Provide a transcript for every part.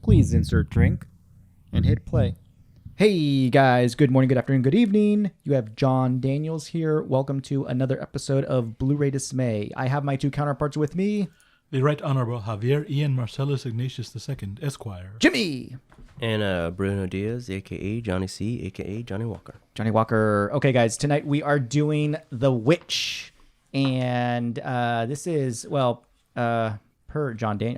Please insert drink and hit play. Hey guys, good morning, good afternoon, good evening. You have John Daniels here. Welcome to another episode of BlueRayDismay. I have my two counterparts with me. The Right Honorable Javier Ian Marcellus Ignatius II, Esquire. Jimmy! And Bruno Diaz, a.k.a. Johnny C., a.k.a. Johnny Walker. Johnny Walker. Okay guys, tonight we are doing The Witch. And this is, well, per Johnny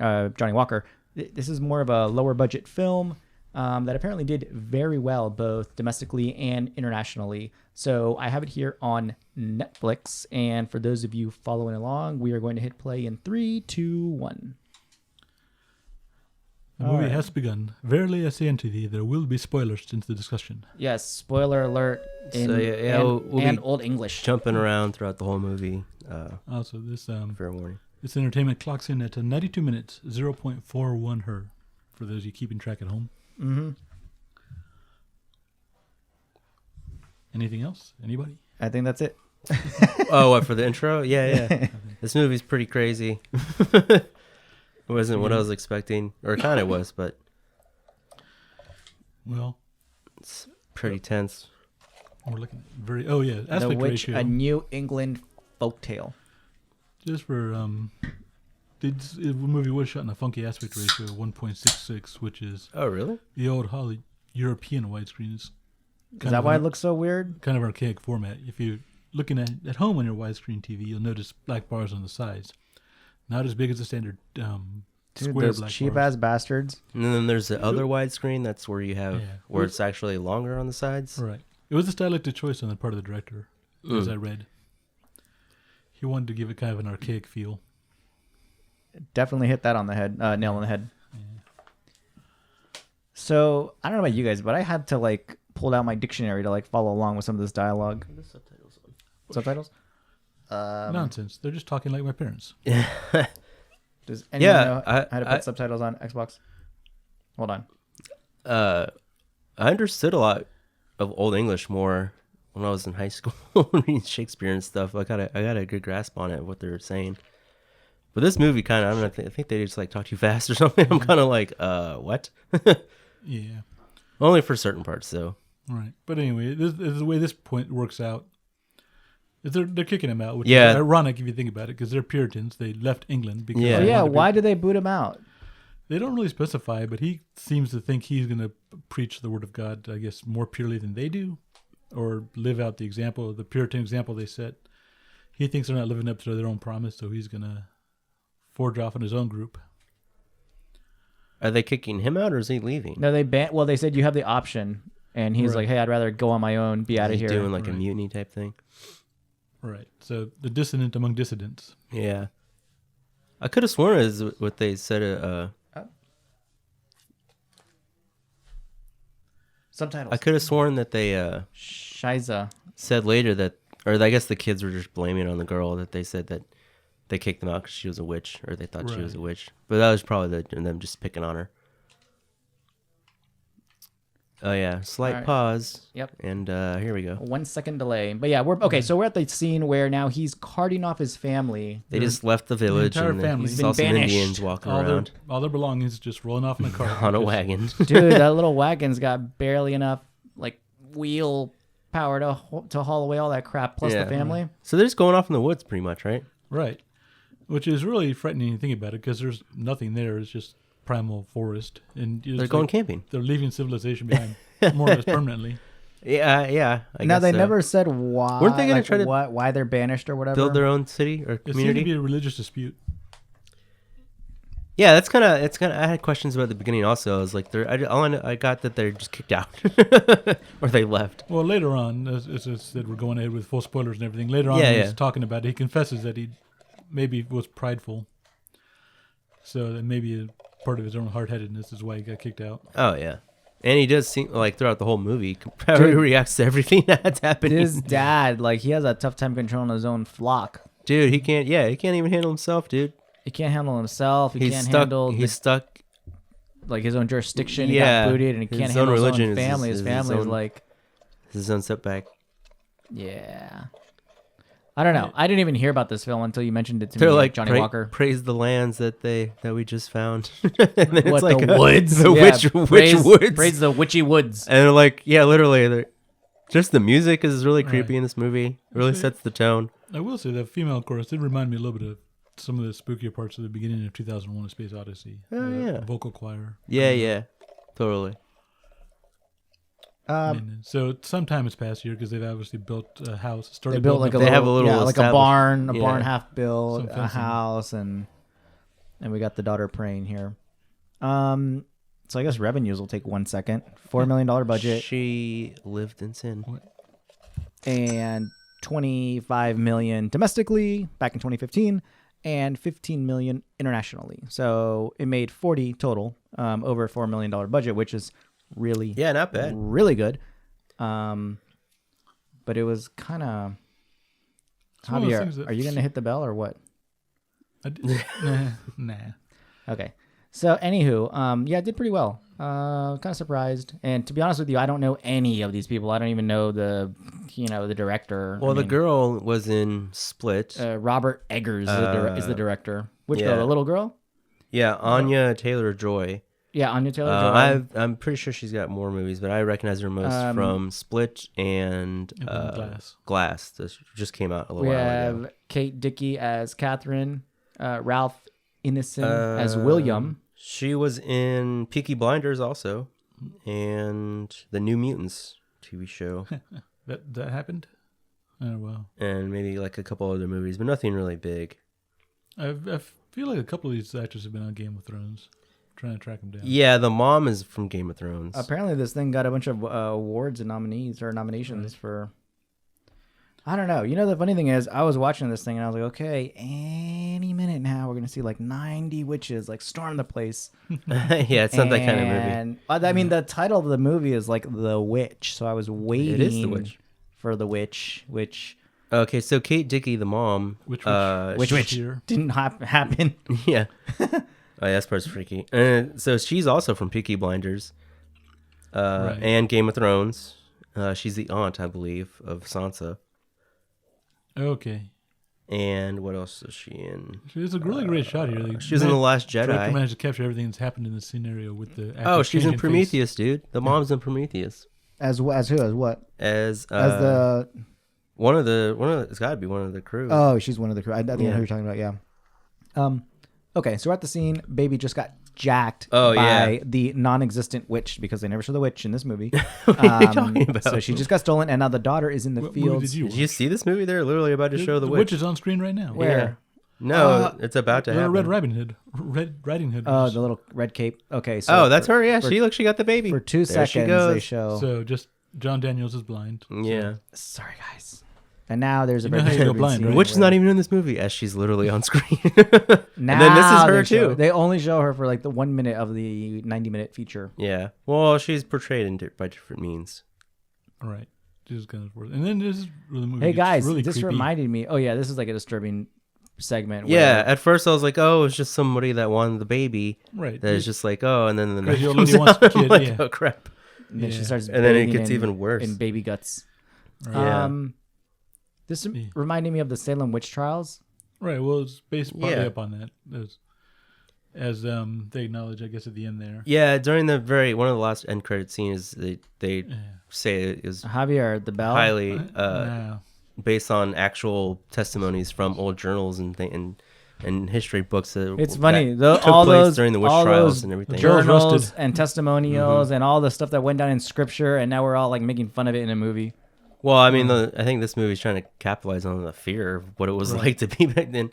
Walker, this is more of a lower budget film that apparently did very well both domestically and internationally. So I have it here on Netflix, and for those of you following along, we are going to hit play in 3, 2, 1. The movie has begun. Verily I say unto thee, there will be spoilers into the discussion. Yes, spoiler alert in we'll Old English. Jumping around throughout the whole movie. Also, this Fair warning. this entertainment clocks in at 92 minutes, 0.41 her, for those of you keeping track at home. Mm-hmm. Wasn't else? Anybody? I think that's it. Oh, what, for the intro? Yeah. This movie's pretty crazy. It wasn't what I was expecting, or it kind of was, but Well, it's pretty tense. we're looking very... Oh, yeah. The Aspect Witch, ratio. a New England folktale. Just for... the movie was shot in a funky aspect ratio of 1.66, which is Oh, really? the old Holly European widescreen. Is that why it looks so weird? Kind of archaic format. If you're looking at home on your widescreen TV, you'll notice black bars on the sides. Not as big as the standard Dude, square those black cheap bars. ass bastards. And then there's the other widescreen. That's where you have, where it's actually longer on the sides. Right. It was a stylistic choice on the part of the director, as I read. He wanted to give it kind of an archaic feel. Definitely hit that on the head, nail on the head. Yeah. So I don't know about you guys, but I had to pull out my dictionary to follow along with some of this dialogue. The subtitles on. Subtitles? Nonsense. They're just talking like my parents. Does anyone know I how to put subtitles on Xbox? Hold on. I understood a lot of Old English more when I was in high school reading Shakespeare and stuff. I got a good grasp on it, what they were saying. But this movie kind of, I don't know, I think they just talk too fast or something. I'm kind of like, what? Yeah. Only for certain parts, though. Right. But anyway, this is the way this point works out. They're kicking him out, which is ironic if you think about it, because they're Puritans. They left England because Why did they boot him out? They don't really specify, but he seems to think he's going to preach the word of God, I guess, more purely than they do, or live out the Puritan example they set. He thinks they're not living up to their own promise, so he's going to forge off in his own group. Are they kicking him out, or is he leaving? No, they said you have the option, and he's like, hey, I'd rather go on my own, be out of here. He's doing a mutiny type thing. Right. So the dissonant among dissidents. Yeah. I could have sworn is what they said. Subtitles. I could have sworn that they Shiza. said later that, or I guess the kids were just blaming it on the girl, that they said that they kicked them out because she was a witch, or they thought she was a witch. But that was probably them just picking on her. Oh yeah, slight pause. Yep. And here we go. 1 second delay. But yeah, we're okay. So we're at the scene where now he's carting off his family. They just left the village, entire and family. then He's saw been some banished. Indians walking All around their belongings just rolling off in a car. on a wagon. Dude, that little wagon's got barely enough wheel power to haul away all that crap plus the family. So they're just going off in the woods, pretty much, right? Right. Which is really frightening to think about it, because there's nothing there. It's just primal forest, and They're going camping. They're leaving civilization behind, more or less permanently. Yeah. I Now guess they so. never said why. Weren't they gonna try to why they're banished or whatever? build their own city or It seemed to community? be a religious dispute. Yeah, that's kind of. It's kind of. I had questions about it at the beginning. Also, I was like, I got that they're just kicked out, or they left. Well, later on, as I said, we're going ahead with full spoilers and everything. Later on, he's talking about it. He confesses that he maybe was prideful, so that maybe part of his own hard-headedness is why he got kicked out. Oh yeah, and he does seem like throughout the whole movie, how he reacts to everything that's happening. His dad, he has a tough time controlling his own flock. Dude, he can't. Yeah, he can't even handle himself, dude. He can't handle himself. He He's can't stuck. handle He's stuck. his own jurisdiction. Yeah. He got booted, and he His can't own handle his religion own is family. his His family is own- His own setback. yeah. I don't know. I didn't even hear about this film until you mentioned it to They're me, like Johnny Walker. praise the lands that we just found. And then What, it's like the woods? the Yeah, witch woods. Praise the witchy woods. And they're like, yeah, literally, just the music is really creepy in this movie. It really sets the tone. I will say that female chorus did remind me a little bit of some of the spookier parts of the beginning of 2001: A Space Odyssey. Oh, yeah. Vocal choir. Yeah, totally. And so some time has passed here because they've obviously built a house. They built like a They have little, a little like a barn yeah. half built, Some a fencing. house, and we got the daughter praying here. So I guess revenues will take 1 second. $4 million budget She lived in sin. and 25 million domestically back in 2015, and 15 million internationally. So it made 40 total, over a $4 million budget, which is really Not bad. really good. But it was kind of one of those things Javier. that- Are you gonna hit the bell or what? Nah. Okay. So anywho, yeah, it did pretty well. Kind of surprised. And to be honest with you, I don't know any of these people. I don't even know the director. Well, the girl was in Split. Robert Eggers is the director. Which yeah. girl? The little girl? Yeah, Anya Taylor-Joy. Yeah, Anya Taylor-Joy. I'm pretty sure she's got more movies, but I recognize her most from Split and Glass. This just came out a little We while have ago. Kate Dickie as Catherine, Ralph Ineson as William. She was in Peaky Blinders also, and the New Mutants TV show, That happened? Oh, wow. and maybe like a couple other movies, but nothing really big. I feel like a couple of these actors have been on Game of Thrones. Trying to track them down. Yeah, the mom is from Game of Thrones. Apparently, this thing got a bunch of awards and nominations for. I don't know. The funny thing is, I was watching this thing and I was like, okay, any minute now we're gonna see like 90 witches like storm the place. Yeah, it's not that kind of movie. And I mean, the title of the movie is like The Witch, so I was waiting It is The Witch. for The Witch, which Okay, so Kate Dickie, the mom, Which here? didn't happen. yeah. Oh, yeah, that part's freaky. So she's also from Peaky Blinders Right. and Game of Thrones. She's the aunt, I believe, of Sansa. Okay. And what else is she in? It's a really great shot here. She was in The Last Director Jedi. managed to capture everything that's happened in the scenario with the actors Oh, she's in changing Prometheus, dude. The mom's in Prometheus. As who? As what? As The one of the it's got to be one of the crew. oh, she's one of the crew. I think I know Yeah. who you're talking about. Yeah. Okay, so we're at the scene. Baby just got jacked Oh, by yeah. the non-existent witch because they never show the witch in this movie. What are you talking about? So she just got stolen, and now the daughter is in the What movie fields. did you Did you see this movie? They're literally about to show the witch. is on screen right now. Where? Yeah. No, it's about to happen. Red Riding Hood. Red Riding Hood. Oh, the little red cape. Okay, so Oh, that's for, her. Yeah, for, she got the baby. for 2 There she seconds goes. they show. So just John Daniels is blind. Yeah. Sorry, guys. And now there's a You know how you go disturbing blind, scene right? Which is not even in this movie, as she's literally on screen. Now and then this is her they show- too. They only show her for like the 1 minute of the 90-minute feature. Yeah. Well, she's portrayed by different means. All right. This is kind of worth. And then this is really movie. Hey gets guys, really this creepy. reminded me. Oh yeah, this is like a disturbing segment. Yeah. where- At first, I was like, "Oh, it's just somebody that wanted the baby." Right. That is just like, "Oh," and then the Crazy knife old comes lady wants out. the kid, I'm like, yeah. "Oh crap!" And then she Yeah. starts And then it bathing gets in- even worse. in baby guts. Yeah. This Yeah. reminded me of the Salem Witch Trials. Right. Well, it's based partly Yeah. up on that. As they acknowledge, I guess, at the end there. Yeah. During one of the last end credit scenes, they say it is Javier, the bell. highly No. based on actual testimonies from old journals and history books. It's funny. that took all place those during the witch all trials those and everything. Journal- journals Rusted. and testimonials and all the stuff that went down in scripture, and now we're all like making fun of it in a movie. Well, I mean, I think this movie's trying to capitalize on the fear of what it was like to be back then.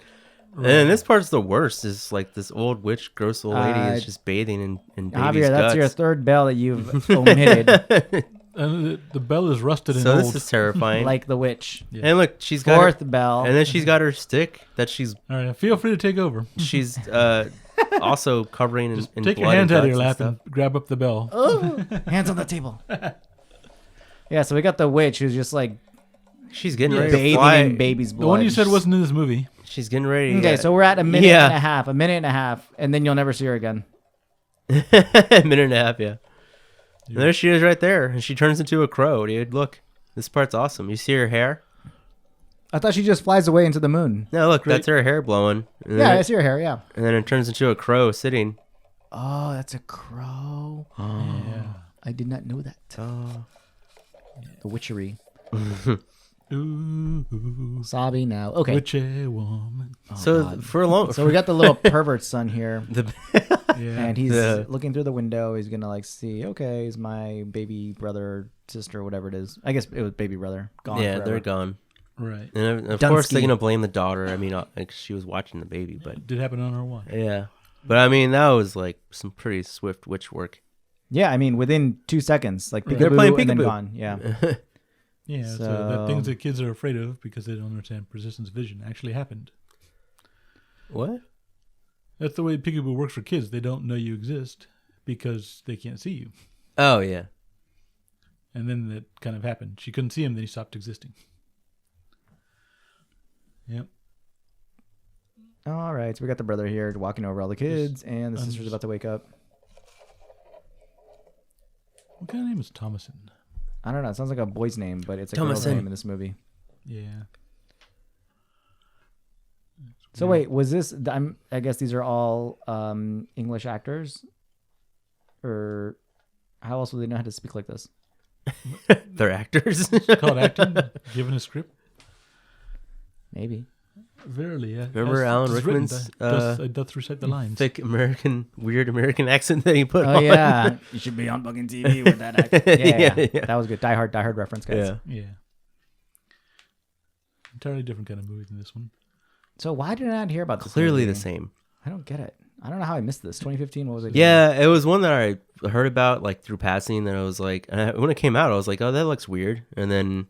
And then this part's the worst. Is like this old witch, gross old lady is just bathing in baby's Javier, that's guts. your third bell that you've omitted, And the bell is rusted and So old. this is terrifying. like the witch. Yeah. And look, she's got Fourth her, bell. and then she's got her stick that she's All right. Feel free to take over. also covering in Take your blood hands and out of your guts lap and grab up the bell. Oh, hands on the table. Yeah, so we got the witch who's just like She's getting ready to bathing fly. in baby's blood. The one you said wasn't in this movie. She's getting ready. Okay, so we're at a minute Yeah. and a half, and then you'll never see her again. a minute and a half, yeah. And there she is right there. And she turns into a crow, dude. Look. This part's awesome. You see her hair? I thought she just flies away into the moon. No, look, that's her hair blowing. And Yeah, then I see her hair. Yeah. and then it turns into a crow sitting. Oh, that's a crow. Yeah. I did not know that. Oh. The witchery. Ooh, Sobby now. Okay. witchy woman. Oh, So God. for a long, So we got the little pervert son here, the Yeah. and he's The- looking through the window. He's gonna like see. Okay, is my baby brother, sister, whatever it is. I guess it was baby brother. Gone. yeah, forever. they're gone. Right. And of course, they're Dunsky. gonna blame the daughter. I mean, like she was watching the baby, but It did happen on our watch. yeah. But I mean, that was like some pretty swift witch work. Yeah, I mean within 2 seconds, like Right. peekaboo They're playing and then peekaboo. gone. Yeah. Yeah. So, So- the things that kids are afraid of because they don't understand persistence vision actually happened. What? That's the way peekaboo works for kids. They don't know you exist because they can't see you. Oh yeah. And then that kind of happened. She couldn't see him, then he stopped existing. Yep. All right, so we got the brother here walking over all the kids, and the sister's about to wake up. What kind of name is Thomason? I don't know. It sounds like a boy's name, but it's a girl's Thomason. name in this movie. Yeah. So wait, was this? I guess these are all English actors, or how else would they know how to speak like this? They're actors. It's called acting, given a script. Maybe. Verily, yeah. Remember As Alan it's written, Rickman's, doth recite the lines. Thick weird American accent that he put Oh on. yeah, you should be on fucking TV with that accent. Yeah, Yeah. That was good. Die Hard reference, guys. Yeah. Yeah. Entirely different kind of movie than this one. So why did I not hear about this? Clearly movie? the same. I don't get it. I don't know how I missed this. 2015. What was it? Yeah, it was one that I heard about like through passing. That I was like, when it came out, I was like, oh, that looks weird. And then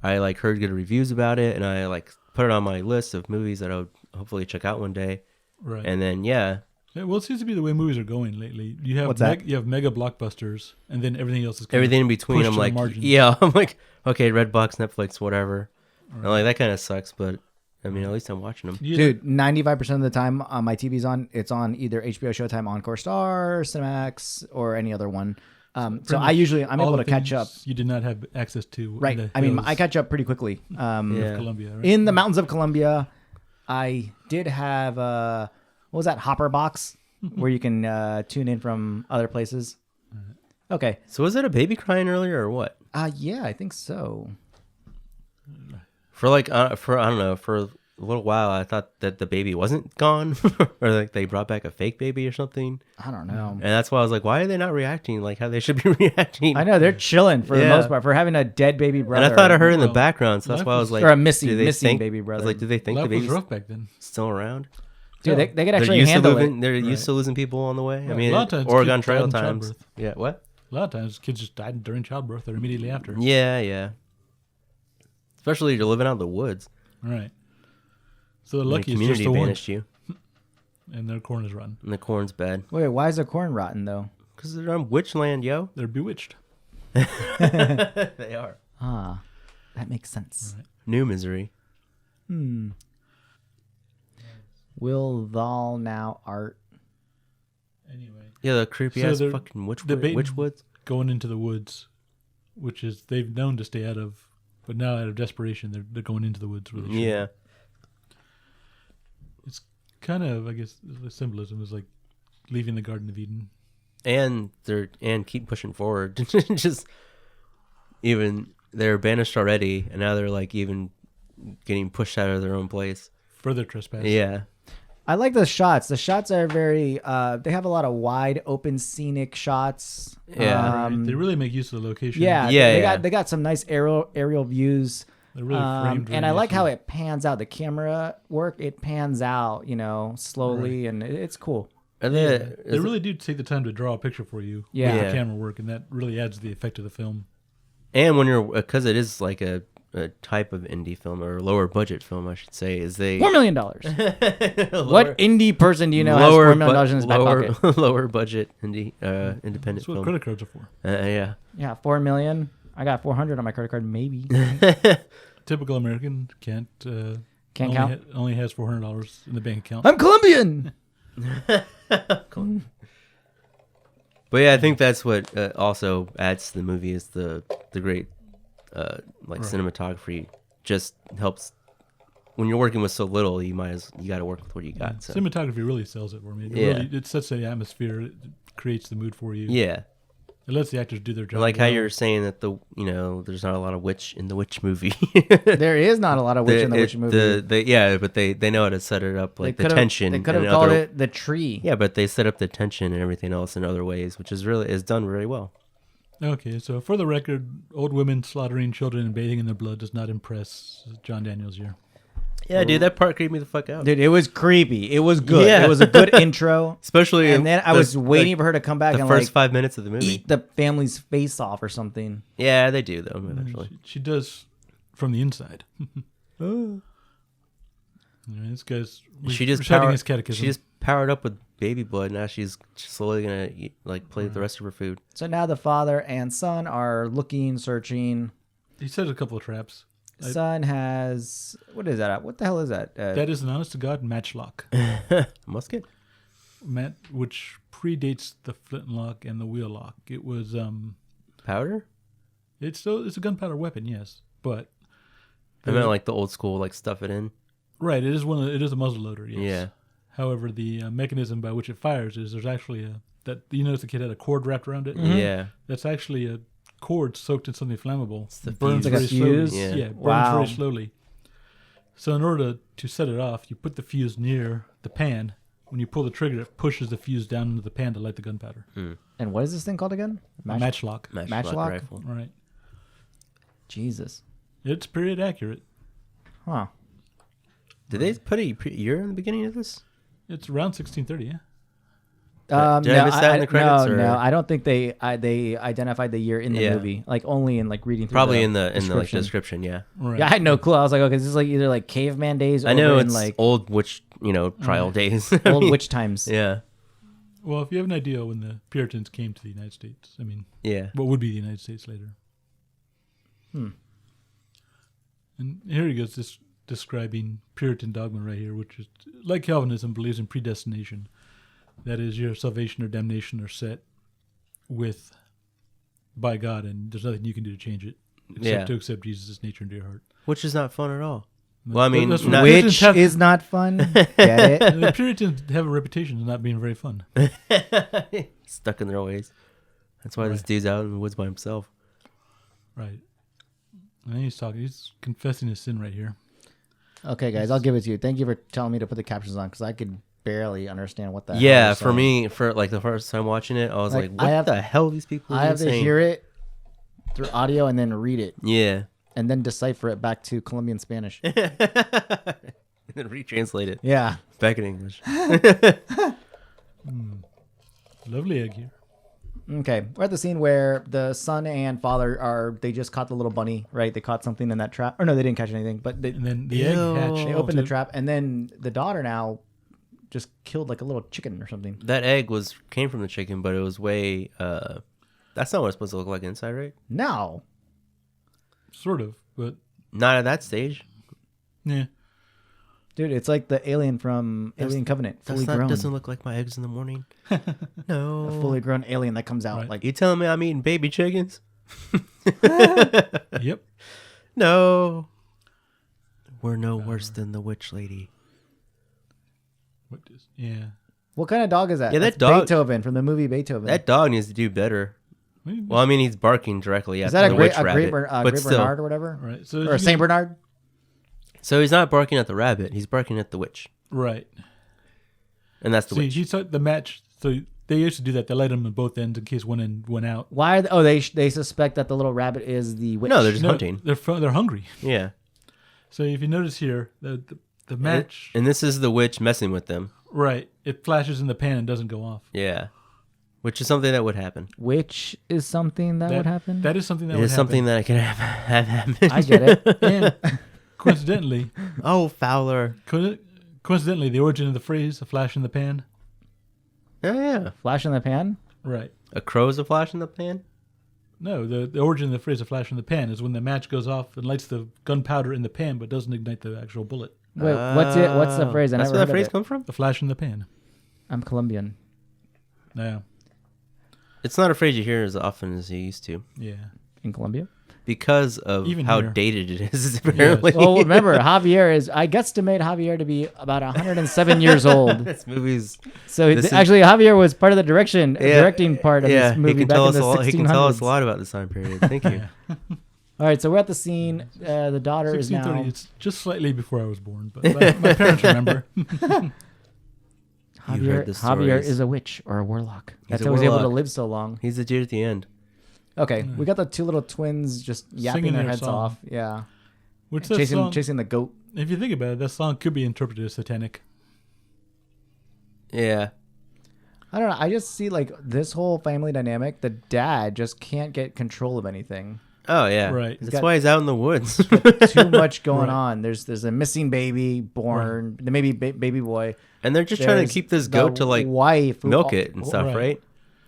I like heard good reviews about it, and I like put it on my list of movies that I would hopefully check out one day. Right. And then yeah, Well, it seems to be the way movies are going lately. You have What's that? You have mega blockbusters, and then everything else is kind everything in of between. pushed I'm to the like, margins. yeah, I'm like, okay, Redbox, Netflix, whatever. And like that kind of sucks, but I mean, at least I'm watching them. You- Dude, 95% of the time my TV's on, it's on either HBO Showtime, Encore Star, Cinemax, or any other one. So pretty I'm all able the to catch up. things you did not have access to. in Right. the I mean, hills I catch up pretty quickly. of Yeah. Columbia, right? In the mountains of Colombia, I did have, what was that, Hopper box, where you can tune in from other places. Okay. So was it a baby crying earlier or what? Yeah, I think so. For like for I don't know, for a little while I thought that the baby wasn't gone or like they brought back a fake baby or something. I don't know. And that's why I was like, why are they not reacting like how they should be reacting? I know they're chilling for the Yeah. most part for having a dead baby brother. And I thought I heard in the Well, background, so that's life why I was- was like, Or a missing do they baby I was brother. like, do they think the Life was baby's rough back then. still around? Dude, they could They're actually used to handle living. it. They're used to losing people on the way. I Right. mean, A lot of times Oregon kids died Trail in times. childbirth. Yeah, what? A lot of times, kids just died during childbirth or immediately after. Yeah, yeah. Especially if you're living out in the woods. Right. So the The lucky is just community the one, banished you, and their corn is rotten. and the corn's bad Wait, why is the corn rotten though? because they're on witch land, yo. They're bewitched. They are. Ah, that makes sense. New misery. Will thou now art? Anyway, Yeah, the creepy So ass they're fucking debating- witch woods. going into the woods, which is they've known to stay out of, but now out of desperation, they're going into the woods. Really. Yeah. It's kind of, I guess, the symbolism is like leaving the Garden of Eden. And keep pushing forward. Just even they're banished already, and now they're like even getting pushed out of their own place. Further trespass. Yeah. I like the shots. The shots are very. They have a lot of wide, open, scenic shots. Yeah. Right. They really make use of the location. Yeah, Yeah, they got some nice aerial views. They're really framed. And I really like how nicely. it pans out. The camera work, it pans out, slowly, and it's cool. And Yeah, then they really do take the time to draw a picture for you. Yeah. With Yeah. the camera work, and that really adds to the effect of the film. and when you're because it is like a type of indie film or lower budget film, I should say, is they $4 million. What indie person do you know has $4 million in his back pocket? lower budget indie independent That's what film. credit cards are for. Yeah. Yeah, $4 million. I got 400 on my credit card, maybe. Typical American can't Can't only count. only has $400 in the bank account. I'm Colombian. But yeah, I think that's what also adds to the movie is the great like Right. cinematography just helps when you're working with so little, you got to work with what you got. So. Cinematography really sells it for me. It sets the atmosphere. It creates the mood for you. Yeah. It lets the actors do their job. Like how you're saying that there's not a lot of witch in the witch movie. There is not a lot of witch in the witch movie. But they know how to set it up, like the tension. They could have called it the tree. Yeah, but they set up the tension and everything else in other ways, which is done very well. Okay, so for the record, old women slaughtering children and bathing in their blood does not impress John Daniels here. Yeah, dude, that part creeped me the fuck out. Dude, it was creepy. It was good. Yeah. It was a good intro. Especially, and then I was waiting for her to come back the and first 5 minutes of the movie. eat the family's face off or something. Yeah, they do though. Eventually, She does from the inside. This guy's reciting his catechism. She just powered up with baby blood. Now she's slowly gonna play with the rest of her food. So now the father and son are looking, searching. He set a couple of traps. Son has what is that? What the hell is that? That is an honest to God matchlock. Musket? Which predates the flintlock and the wheel lock. It was Powder? It's a gunpowder weapon, yes, but I meant like the old school, like stuff it in. Right, it is a muzzle loader. Yes. Yeah. However, the mechanism by which it fires is there's actually you notice the kid had a cord wrapped around it. Mm-hmm. Yeah. That's actually a cord soaked in something flammable. It's the burns fuse. Like a very fuse? slowly. Yeah, burns Wow. very slowly. So in order to set it off, you put the fuse near the pan. When you pull the trigger, it pushes the fuse down into the pan to light the gunpowder. And what is this thing called again? Matchlock. Matchlock? Rifle. Right. Jesus. It's period accurate. Huh. Did they put a year in the beginning of this? It's around 1630, yeah. Did I miss that in the credits? No, I don't think they identified the year in the movie. Like only in like reading through Probably the in the description, yeah. Right. Yeah, I had no clue. I was like, okay, this is like either like caveman days or I know in it's like old witch, trial days. old witch times. Yeah. Well, if you have an idea when the Puritans came to the United States, I mean, Yeah. what would be the United States later? And here he goes, this describing Puritan dogma right here, which is like Calvinism believes in predestination. That is, your salvation or damnation are set by God, and there's nothing you can do to change it except to accept Jesus' nature into your heart. Which is not fun at all. Well, I mean, That's not, Which is not fun. Get it? And the Puritans have a reputation of not being very fun. stuck in their ways. That's why this dude's out in the woods by himself. Right. And he's confessing his sin right here. Okay, guys, I'll give it to you. Thank you for telling me to put the captions on because I could barely understand what that. Yeah, for me, for like the first time watching it, I was like, "What the hell? These people." I have to hear it through audio and then read it. Yeah. And then decipher it back to Colombian Spanish. And then retranslate it. Yeah. Back in English. Lovely egg here. Okay, we're at the scene where the son and father they just caught the little bunny, right? They caught something in that trap. Or no, they didn't catch anything, but And then the egg hatched. they opened the trap, and then the daughter now just killed like a little chicken or something. That egg came from the chicken, but it was way. That's not what it's supposed to look like inside, right? No. Sort of, but Not at that stage. yeah. Dude, it's like the alien from Alien Covenant, fully grown. Doesn't look like my eggs in the morning. No. A fully grown alien that comes out Right. like You telling me I'm eating baby chickens? Yep. No. We're no worse than the witch lady. Yeah. What kind of dog is that? Yeah, that That's dog- Beethoven from the movie Beethoven. That dog needs to do better. Well, I mean, he's barking directly at is that the a witch Great rabbit. But still. Bernard or whatever? Right. So Or a Saint Bernard? So he's not barking at the rabbit. He's barking at the witch. Right. And that's the See, witch. he saw the match. So they used to do that. They light them at both ends in case one end went out. Why? They suspect that the little rabbit is the witch. No, they're just No, hunting. They're hungry. Yeah. So if you notice here, the match. And this is the witch messing with them. Right. It flashes in the pan and doesn't go off. Yeah. Which is something that would happen. Which is something that would happen? That is something that It would is something that I can have happen. I get it. And coincidentally, Oh, Fowler. coincidentally, the origin of the phrase "a flash in the pan." Oh, yeah. Flash in the pan? Right. A crow's a flash in the pan? No, the origin of the phrase "a flash in the pan" is when the match goes off and lights the gunpowder in the pan, but doesn't ignite the actual bullet. Wait, what's it? What's the phrase? I That's never where that heard phrase of it. come from? A flash in the pan. I'm Colombian. Yeah. It's not a phrase you hear as often as you used to. Yeah. In Colombia? because of Even how here. dated it is. Apparently, Well, remember, Javier is, I guesstimate Javier to be about 107 years old. this movie's So This is- actually, Javier was part of the directing part of this movie he can back tell in us the a lot. 1600s. He can tell us a lot about this time period. Thank you. All right, so we're at the scene. The daughter is 1630. now. It's just slightly before I was born, but my parents remember. Javier, the Javier stories. is a witch or a warlock. That's a how he's able to warlock. live so long. He's the dude at the end. Okay, we got the two little twins just yapping Singing their their heads song. off. Yeah, Which that song, chasing the goat. if you think about it, that song could be interpreted as satanic. Yeah. I don't know. I just see like this whole family dynamic. The dad just can't get control of anything. Oh yeah. Right. That's got- why he's out in the woods. Too much going Right. on. There's a missing baby born. The maybe baby boy. And they're just trying There's to keep this the goat to like wife who milk it and stuff, Right. right?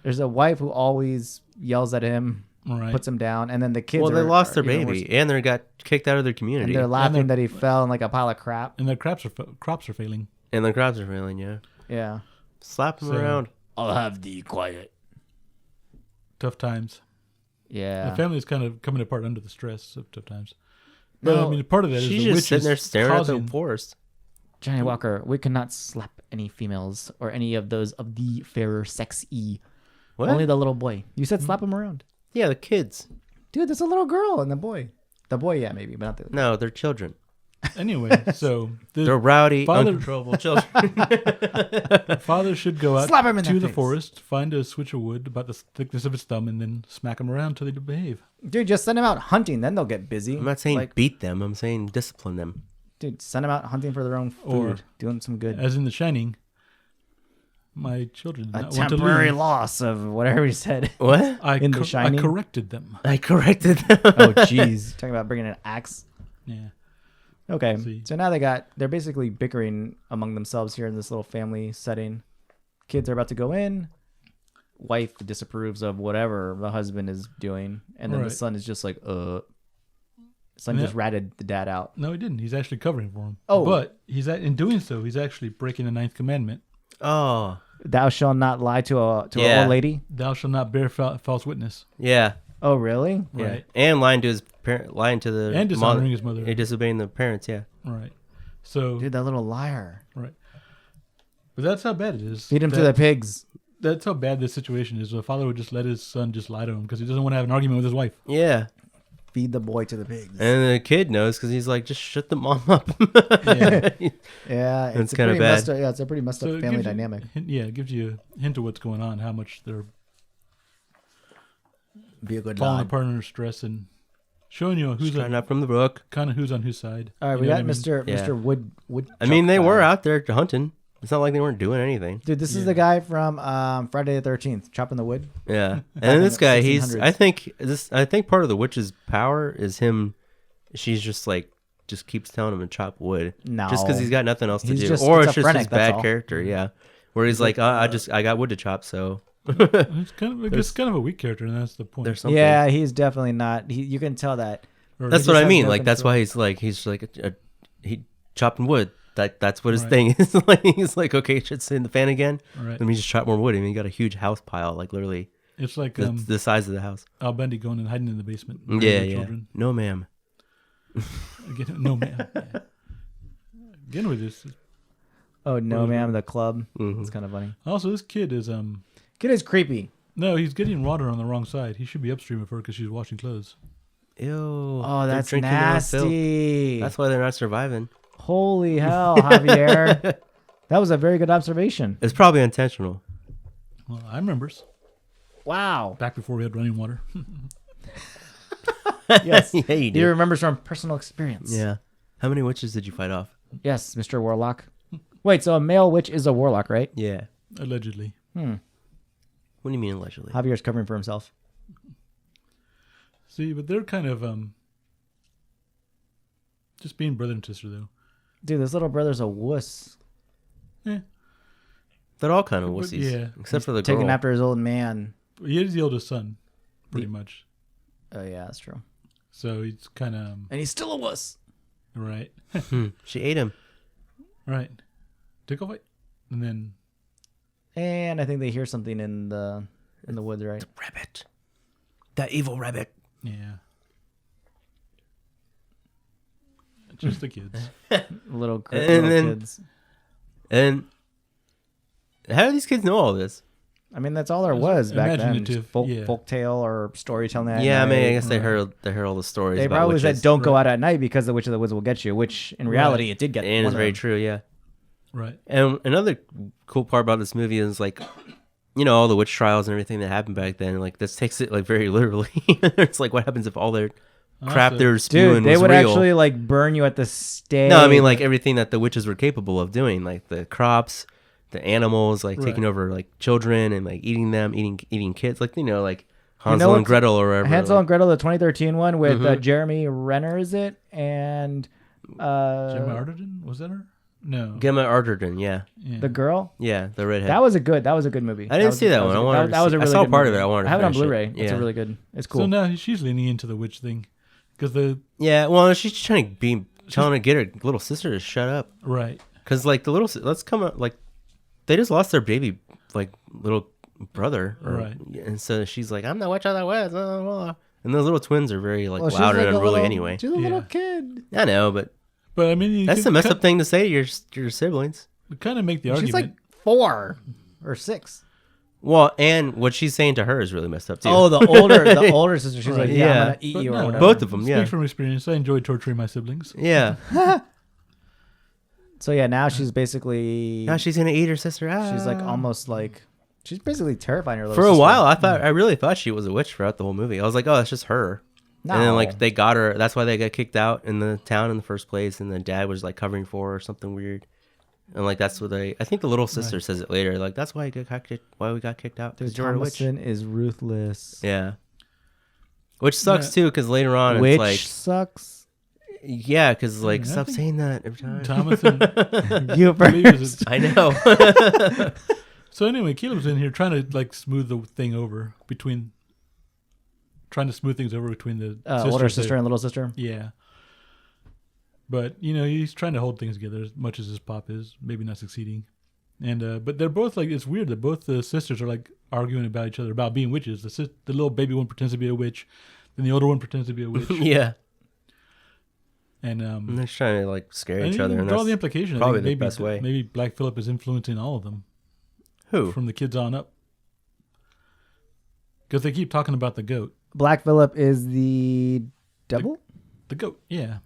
There's a wife who always yells at him, Right. puts him down, and then the kids. Well, they are- lost their are even baby worse. and they got kicked out of their And community. they're laughing they're- that he fell in like a pile of crap. And their crops are failing. And the crowds are failing, yeah. Yeah. Slap them So- around. I'll have thee quiet. Tough times. Yeah. The family is kind of coming apart under the stress of tough times. No, But I mean, part of that is She's the witch just sitting there is staring at causing, the forest. Johnny Walker, we cannot slap any females or any of those of the fairer sex E. What? Only the little boy. You said slap him around. Yeah, the kids. Dude, there's a little girl and the boy. The boy, yeah, maybe, but not the. No, they're children. Anyway, so They're the rowdy, Father- uncontrollable children. father should go out Slap him in to the the face. forest, find a switch of wood about the thickness of his thumb, and then smack him around till they behave. Dude, just send him out hunting, then they'll get busy. I'm not saying Like, beat them. I'm saying discipline them. dude, send them out hunting for their own food, Or- doing some good. As in The Shining, my children did A not want to temporary leave. loss of whatever he said. What? In The I Shining? corrected them. I corrected them. Oh, jeez. Talking about bringing an axe. Yeah. Okay, See. so now they're basically bickering among themselves here in this little family setting. Kids are about to go in. Wife disapproves of whatever the husband is doing, and then the Right. son is just like, Son Yeah. just ratted the dad out. No, he didn't. He's actually covering for him. Oh. But in doing so, he's actually breaking the 9th commandment. Oh, Thou shalt not lie to an Yeah. old lady. Thou shalt not bear false witness. yeah. Oh, really? Yeah. Right. And lying to his parent, lying to the And dishonoring his mother. disobeying the parents. Yeah. Right. So, Dude, that little liar. right. But that's how bad it is. Feed him to the pigs. That's how bad this situation is. The father would just let his son just lie to him because he doesn't want to have an argument with his wife. Yeah. Feed the boy to the pigs. And the kid knows because he's like, just shut the mom up. Yeah. Yeah, That's a kinda pretty bad. messed up, yeah, it's a pretty messed So up it family gives you- dynamic. it gives you a hint of what's going on, how much they're Be a good falling lad. apart under stress and showing you who's Straight up from the book. kind of who's on whose side. All right, You we know got what I mean? Mr. Yeah. Wood. I mean, they Chuck were guy. out there hunting. It's not like they weren't doing anything. Dude, this is Yeah. the guy from Friday the 13th, chopping the wood. Yeah. in And this the guy, 1600s. I think part of the witch's power is him. She's just like, just keeps telling him to chop wood. No. Just because he's got nothing else to He's do. just Or it's just schizophrenic, his that's bad all. character. Yeah. Where he's like, I got wood to chop. So It's kind of a weak character, and that's the point. there's something. Yeah, he's definitely not. You can tell that. Or That's he what just I has mean. no Like, that's control. why he's like, he chopping wood. That's what his Right. thing is. Like, he's like, okay, shit's in the fan again. Right. Let me just chop more wood. I mean, he got a huge house pile, like literally It's like the size of the house. Al Bundy going and hiding in the basement. with Yeah, the yeah. Children. No, ma'am. Again, no man. Yeah. Again with this. Oh no, Well, ma'am, the club. Mhm. It's kind of funny. Also, this kid is Kid is creepy. no, he's getting water on the wrong side. He should be upstream of her because she's washing clothes. Ew. Oh, They're that's drinking their own filth. nasty. That's why they're not surviving. Holy hell, Javier. That was a very good observation. It's probably intentional. Well, I remembers Wow. back before we had running water. Yes. Yeah, you He do. remembers from personal experience. Yeah. How many witches did you fight off? Yes, Mr. Warlock. Wait, so a male witch is a warlock, right? Yeah. Allegedly. What do you mean allegedly? Javier's covering for himself. See, but they're kind of just being brother and sister though. Dude, this little brother's a wuss. Eh. They're all kind of wussies. Yeah. Except for the Taking girl. after his old man. He is the oldest son, pretty much. Oh, yeah, that's true. So he's kind of And he's still a wuss. right, She ate him. right. Tickle fight, and then And I think they hear something in the woods, right? Rabbit. That evil rabbit. yeah. Just the kids. little then- kids. And how do these kids know all this? I mean, that's all there was back then. Imaginative, Folk, yeah. folktale or storytelling. At Yeah, I mean, I night. guess they heard all the stories. They about probably witches. said, "Don't go out at night because the witch of the woods will get you." Which, in reality, it did get. And one it's of very them. true. Yeah. Right. And another cool part about this movie is like, all the witch trials and everything that happened back then. Like this takes it like very literally. It's like, what happens if all their crap Also- they were spewing Dude, they was would real? actually like burn you at the stake. No, I mean like everything that the witches were capable of doing, like the crops, the animals, like taking Right. over like children and like eating them, eating kids, like like You Hansel know and what's- Gretel or whatever. Hansel like, and Gretel, the 2013 one with Mhm. Jeremy Renner, is it? And Gemma Arterton? Was that her? No. Gemma Arterton, yeah, the girl. yeah, the redhead. That was a good movie. I didn't see that was one. a I good- wanted that to was a see- I really saw good part of movie. it. I wanted to have it on finish it. Blu-ray. It's Yeah. really good. It's cool. So now she's leaning into the witch thing. Because Yeah, well, she's trying to telling her to get her little sister to shut up. right. Because like let's come up, like they just lost their baby, like little brother, Right. And so she's like, I'm the witch of the woods, blah, blah, blah. And those little twins are very like Well, she's loud like and a unruly little- anyway. She's a little Yeah. kid. I know, but But I mean, that's a messed up thing to say to your siblings. Kind of make the She's argument. like 4 or 6. Well, and what she's saying to her is really messed up too. Oh, the older sister. She's like, Right. yeah, I'm Yeah. gonna eat But you or no, whatever. both of them, Speak yeah, from experience. I enjoy torturing my siblings. yeah. So yeah, now she's basically Now she's gonna eat her sister. she's like almost like she's basically terrifying her little For a sister. while, I really thought she was a witch throughout the whole movie. I was like, oh, it's just her. No. And then like they got her. That's why they got kicked out in the town in the first place. And the dad was like covering for her or something weird. And like that's what I think the little sister says it later. Like that's why we got kicked out. Dude, 'Cause you're a witch. Thomason is ruthless. Yeah. Which sucks Yeah. too, because later on Which it's like, sucks. yeah, because like Yeah, I stop think saying that every time. Thomason. You believe is first. I know. So anyway, Caleb's in here trying to like smooth the thing over trying to smooth things over between the Older sisters sister there. and little sister. Yeah. But he's trying to hold things together as much as his pop is, maybe not succeeding. And but they're both like, it's weird that both the sisters are like arguing about each other about being witches. The little baby one pretends to be a witch, then the older one pretends to be a witch. Yeah. And And they're trying to like scare and each you other. can And draw that's the implication. I probably think the maybe best way. Maybe Black Phillip is influencing all of them who? from the kids on up. Because they keep talking about the goat. Black Phillip is the devil. The goat, yeah.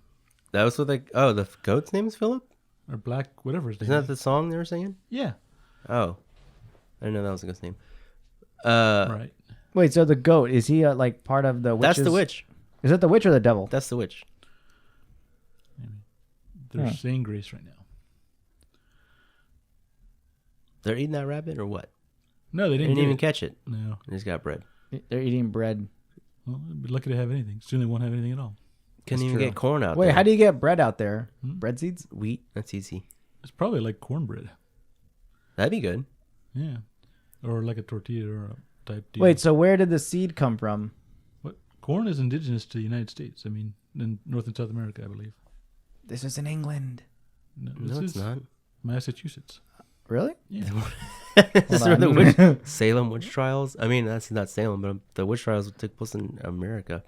That was what the goat's name is Philip? Or Black, whatever his name Isn't that is. the song they were singing? Yeah, Oh. I didn't know that was the goat's name. right. Wait, so the goat is he like part of the witches? That's the witch. Is it the witch or the devil? That's the witch. They're Hmm. saying grace right now. They're eating that rabbit or what? No, they They didn't, didn't even get catch it. it. No. They just got bread. They're eating bread. Well, they'd be lucky to have anything. Soon they won't have anything at all. Couldn't That's even true. get corn out Wait, there. how do you get bread out there? Hmm? Bread seeds? Wheat? That's easy. It's probably like cornbread. That'd be good. Yeah. Or like a tortilla or a type deal. Wait, so where did the seed come from? What? Corn is indigenous to the United States. I mean, in North and South America, I believe. This is in England. No, No, it's not. Massachusetts. Really? Yeah. This is where the on. Salem Witch Trials. I mean, that's not Salem, but the witch trials took place in America.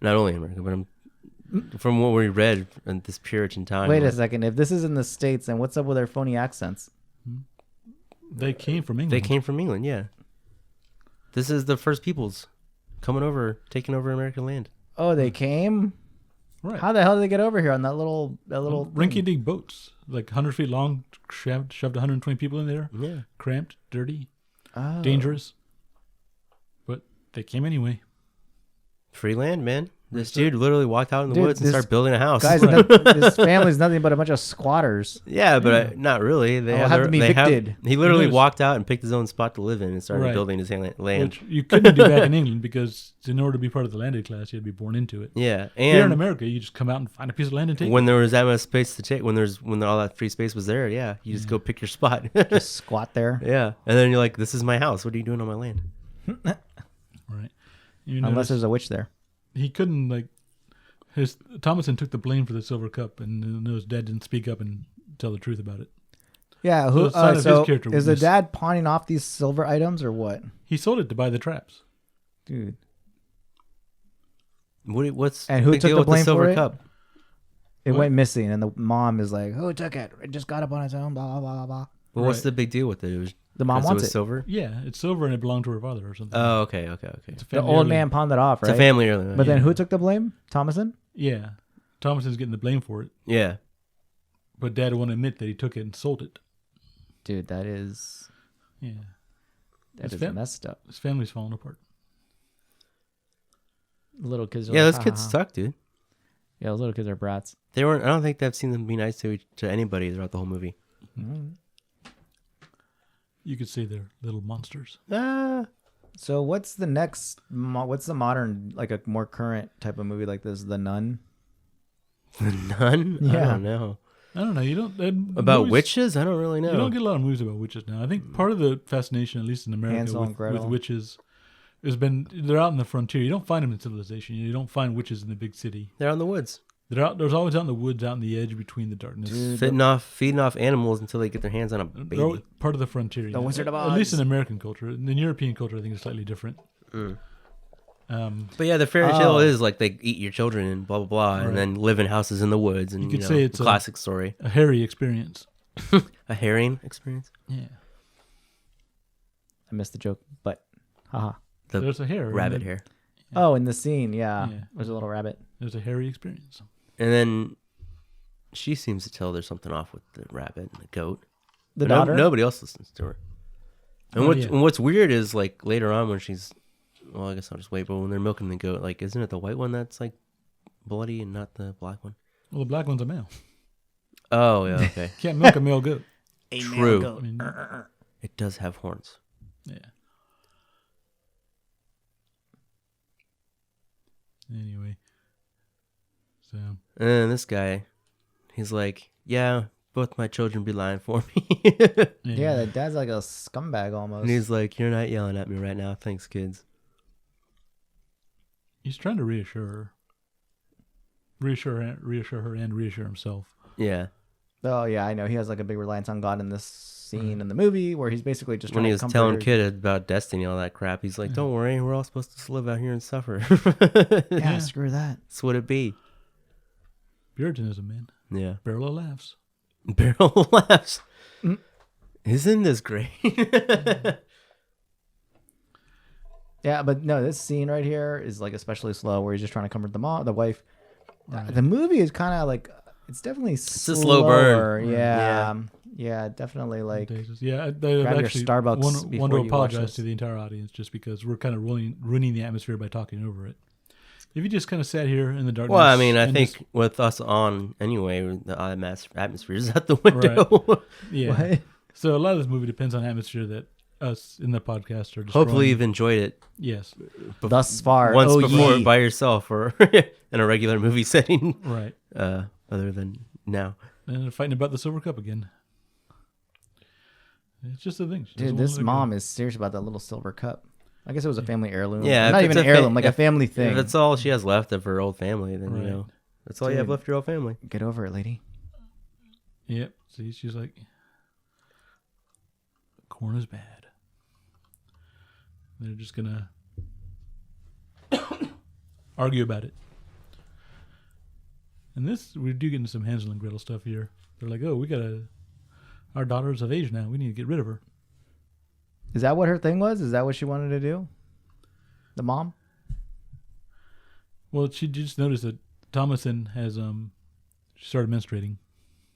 Not only in America, but from what we read in this Puritan time. Wait a second. If this is in the States, then what's up with their phony accents? They came from England. They came from England, yeah. This is the first peoples coming over, taking over American land. Oh, they came? Right. How the hell did they get over here on that little thing? Rinky-dink boats, like 100 feet long, shoved 120 people in there, Yeah. cramped, dirty, Oh. dangerous. But they came anyway. Free land, man. This dude literally walked out in the Dude, woods and this started building a house. Guys, this family's nothing but a bunch of squatters. Yeah, but not really. They I'll have to be evicted. He literally Notice- walked out and picked his own spot to live in and started Right. building his land. Which you couldn't do back in England because in order to be part of the landed class, you had to be born into it. Yeah, Here in and America, you just come out and find a piece of land and take it. when there was that much space to take, when all that free space was there, yeah, you just go pick your spot. Just squat there. Yeah, and then you're like, "This is my house. What are you doing on my land?" Right. You Unless notice there's a witch there. he couldn't Thomason took the blame for the silver cup, and his dad didn't speak up and tell the truth about it. Yeah, So it's a sign of his so character is the weakness. dad pawning off these silver items or what? He sold it to buy the traps. Dude. What's And who the took deal the with blame silver for it? cup? It What? went missing, and the mom is like, "Who took it? It just got up on its own." Blah blah blah blah. Well, what's Right. the big deal with it? It was The mom 'cause wants was it. silver. Yeah, it's silver and it belonged to her father or something. Oh, okay. It's a The family old heirloom. man pawned it off, It's right? a family heirloom. But then Yeah. who took the blame? Thomason. Yeah, Thomason's getting the blame for it, Yeah. but Dad won't admit that he took it and sold it. Dude, that is Yeah, that It's is fam- messed up. his family's falling apart. Little kids. Are Yeah, like, those "Ha, kids ha, ha." suck, dude. Yeah, those little kids are brats. They weren't. I don't think I've seen them be nice to anybody throughout the whole movie. You could say they're little monsters. So what's the next? What's the modern, like a more current type of movie like this? The Nun. The Nun? I Yeah. don't know. I don't know. You don't About movies- witches? I don't really know. You don't get a lot of movies about witches now. I think part of the fascination, at least in America, Hansel and with Gretel. witches, has been they're out in the frontier. You don't find them in civilization. You don't find witches in the big city. They're out in the woods, They're out. There's always out in the woods, out in the edge between the darkness. Dude, feeding off animals until they get their hands on a They're baby. always part of the frontier. you The know. Wizard of At least Oz. in American culture. In European culture, I think it's slightly different. But yeah, the fairy tale is like they eat your children and blah blah blah, Right. and then live in houses in the woods, and You could know, say it's a- classic story. A hairy experience. A herring experience. Yeah. I missed the joke, but haha. The There's a hair. rabbit hair, Oh, in the scene, yeah. Yeah. There's a little rabbit. There's a hairy experience. and then she seems to tell there's something off with the rabbit and the goat. The But daughter. nobody else listens to her. And Oh, what's yeah. and what's weird is like later on when she's, well, I guess I'll just wait. But when they're milking the goat, like, isn't it the white one that's like bloody and not the black one? Well, the black one's a male. Oh yeah, okay. Can't milk a male goat. A male True. goat. I mean, It does have horns. yeah. Anyway. So, And this guy, he's like, yeah, both my children be lying for me. Yeah, the dad's like a scumbag almost. And he's like, you're not yelling at me right now. Thanks, kids. He's trying to reassure her. Reassure her and reassure himself. Yeah. Oh yeah, I know. He has like a big reliance on God in this scene in the movie where he's basically just When trying he to was comfort telling her. kid about destiny and all that crap, he's like, don't worry, we're all supposed to live out here and suffer. Yeah, screw that. That's what it be. Puritanism, man. Yeah. Barrel of laughs. Barrel laughs. Isn't this great? Yeah, but no, this scene right here is like especially slow where he's just trying to comfort the wife. The movie is kind of like it's definitely a slow burn. Yeah, yeah, definitely like Yeah, I've your actually Starbucks want to before you watch apologize this. to the entire audience just because we're kind of ruining the atmosphere by talking over it. If you just kind of sat here in the darkness. Well, I mean, I and think just- with us on anyway, the atmosphere is out the window. yeah. What? So a lot of this movie depends on atmosphere that us in the podcast are destroying. Hopefully, you've enjoyed it Yes. Thus far, once oh, before ye. by yourself or in a regular movie setting, Right. other than now. And they're fighting about the silver cup again. It's just a thing. She doesn't Dude, wanna this let go. mom is serious about that little silver cup. I guess it was a family heirloom. Yeah, not if even it's an a fa- heirloom, like a if- family thing. If that's all she has left of her old family, then Right. you know that's all you have Dude. left of your old family. Get over it, lady. Yep. See, she's like, corn is bad. They're just gonna argue about it. And this, we do get into some Hansel and Gretel stuff here. They're like, oh, our daughter's of age now. We need to get rid of her. Is that what her thing was? Is that what she wanted to do? The mom? Well, she just noticed that Thomason has, she started menstruating.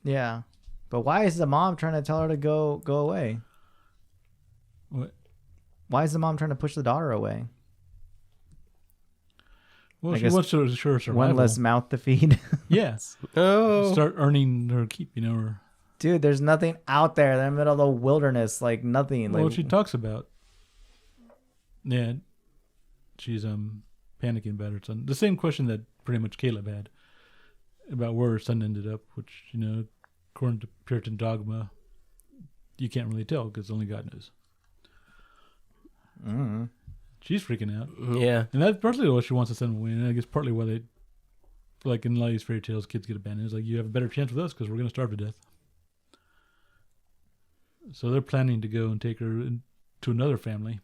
Yeah. But why is the mom trying to tell her to go away? What? Why is the mom trying to push the daughter away? Well, I she guess wants to assure survival. One less mouth to feed. Yeah. Oh, Start earning her keep, or... Dude, there's nothing out there. They're in the middle of the wilderness. Like nothing. Well, Like, she talks about, yeah, she's panicking about her son. The same question that pretty much Caleb had about where her son ended up, which according to Puritan dogma, you can't really tell because only God knows. She's freaking out, yeah. and that's partly why she wants to send him away. And I guess partly why they, like in a lot of these fairy tales, kids get abandoned. It's like you have a better chance with us because we're going to starve to death. So they're planning to go and take her to another family,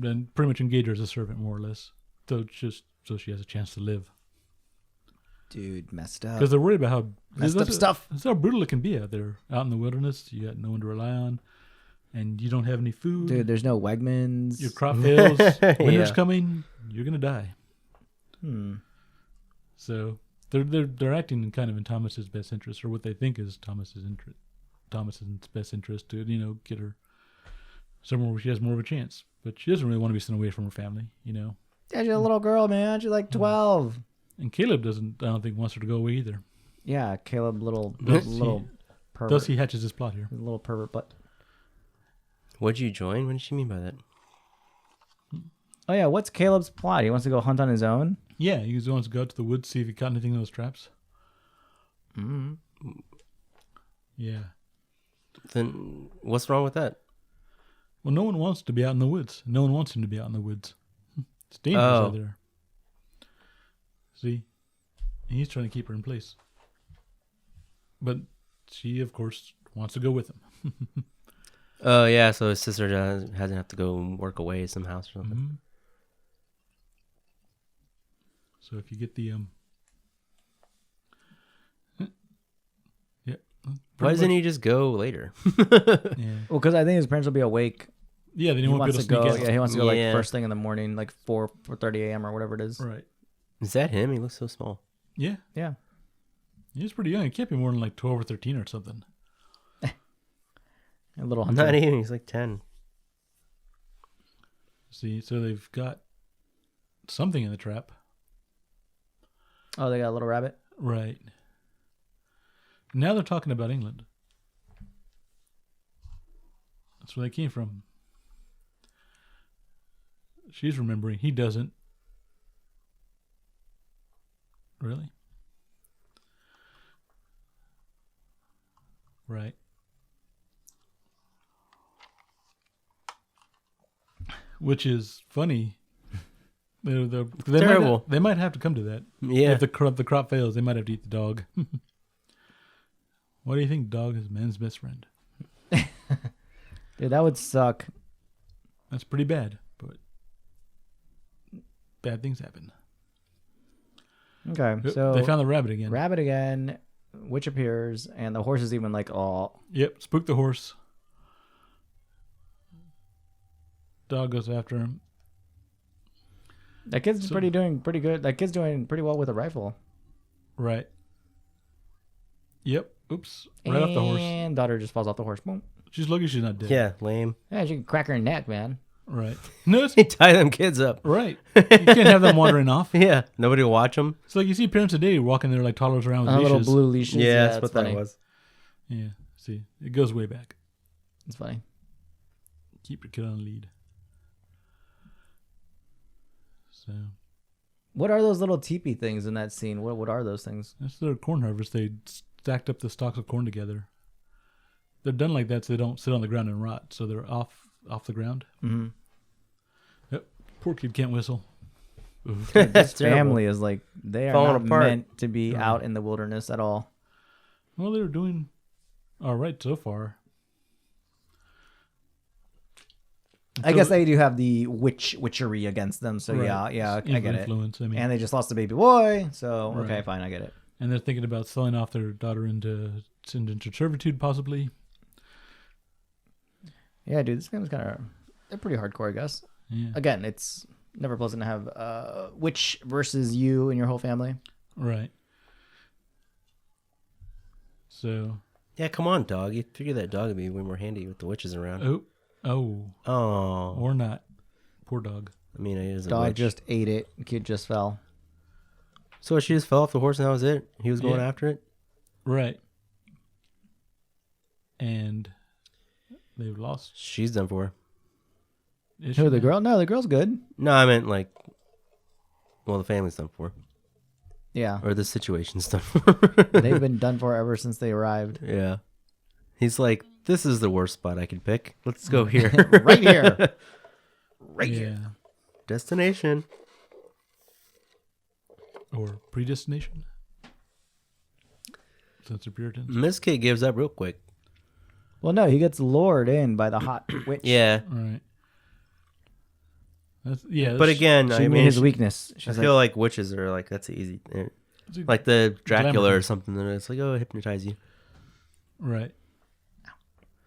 and pretty much engage her as a servant, more or less. So just so she has a chance to live. Dude, messed up. Because they're worried about how Messed up stuff. That's how brutal it can be out there, out in the wilderness. You got no one to rely on, and you don't have any food. Dude, there's no Wegmans. Your crop fails. Winter's Yeah. coming. You're gonna die. So they're acting in kind of in Thomas's best interest, or what they think is Thomas's best interest to get her somewhere where she has more of a chance. But she doesn't really want to be sent away from her family, Yeah, she's a little girl, man. She's like 12. And Caleb doesn't. I don't think wants her to go away either. Yeah, Caleb, little pervert. Thus he hatches his plot here. Little pervert butt. What'd you join? What did she mean by that? Oh yeah, what's Caleb's plot? He wants to go hunt on his own. Yeah, he wants to go out to the woods, see if he caught anything in those traps. Yeah. Then what's wrong with that? Well, no one wants to be out in the woods. No one wants him to be out in the woods. It's dangerous out there. See? And he's trying to keep her in place. But she, of course, wants to go with him. Oh, yeah, so his sister hasn't have to go and work away at some house or something. Mm-hmm. So if you get the yeah. Why doesn't he just go later? Yeah. Well, because I think his parents will be awake. Yeah, then He won't be wants able to to go. sneak out. Yeah, he wants to go like Yeah. first thing in the morning, like 4:30 a.m. or whatever it is. Right. Is that him? He looks so small. Yeah. Yeah. He's pretty young. He can't be more than like 12 or 13 or something. A little hunter. Not even. He's like 10. See, so they've got something in the trap. Oh, they got a little rabbit. Right. Now they're talking about England. That's where they came from. She's remembering. He doesn't. Really? Right. Which is funny. Terrible. They might have to come to that. Yeah. If the crop fails, they might have to eat the dog. Why do you think dog is man's best friend? Dude, that would suck. That's pretty bad, but bad things happen. Okay, Yep, so they found the rabbit again. rabbit again, witch appears, and the horse is even like, oh. Yep, spook the horse. Dog goes after him. That kid's doing pretty good. That kid's doing pretty well with a rifle. Right. Yep. Oops. Right off the horse. And daughter just falls off the horse. Boom. She's lucky she's not dead. Yeah, lame. Yeah, you can crack her neck, man. Right. No, it's They tie them kids up. right. You can't have them wandering off. Yeah, nobody will watch them. It's like you see parents today walking there like toddlers around with Little leashes. blue leashes. Yeah, that's it's what funny. that was. Yeah. See, it goes way back. It's funny. Keep your kid on lead. So What are those little teepee things in that scene? What are those things? that's their corn harvest. They stacked up the stalks of corn together. They're done like that so they don't sit on the ground and rot. So they're off the ground. Mm-hmm. Yep. Poor kid can't whistle. This terrible. family is like, they are Falling not apart. meant to be out in the wilderness at all. Well, they were doing all right so far. I guess they do have the witchery against them. So Right. yeah, It's I get it. influence. I mean, And they just lost a baby boy. So, okay, Right. fine, I get it. and they're thinking about selling off their daughter into servitude, possibly. Yeah, dude, this game's they're pretty hardcore, I guess. Yeah. Again, it's never pleasant to have witch versus you and your whole family. Right. So. Yeah, come on, dog. You figure that dog would be way more handy with the witches around. Oh. Oh. Or not. Poor dog. I mean, it is a Dog witch. just ate it. Kid just fell. So she just fell off the horse and that was it? He was going Yeah. after it? Right. And they've lost. She's done for. Is Who, she the now? girl? No, the girl's good. No, I meant like, well, the family's done for. Yeah. Or the situation's done for. They've been done for ever since they arrived. Yeah. He's like, this is the worst spot I could pick. Let's go here. Right here. Right Yeah. here. Destination. Or predestination. Since they're Puritans. Miss Kid gives up real quick. Well, no, he gets lured in by the hot witch. Yeah. Right. But again, She I knew mean, his weakness. I She's feel like witches are like, that's easy. like the Dracula Glamour. or something. And it's like, oh, hypnotize you. Right.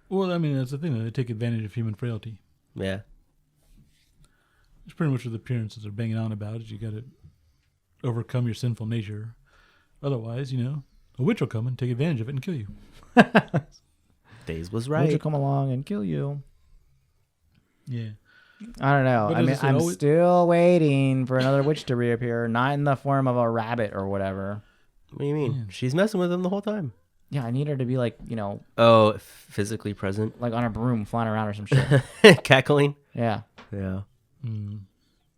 Well, I mean, that's the thing. They take advantage of human frailty. Yeah. It's pretty much what the appearances are banging on about. Is you got to overcome your sinful nature. Otherwise, a witch will come and take advantage of it and kill you. Days was Witch will right. come along and kill you. Yeah. I don't know. But I mean, is it I'm always- still waiting for another witch to reappear, not in the form of a rabbit or whatever. What do you mean? Yeah. She's messing with him the whole time. Yeah, I need her to be like, Oh, physically present. like on a broom flying around or some shit. Cackling. Yeah. Yeah. Mm.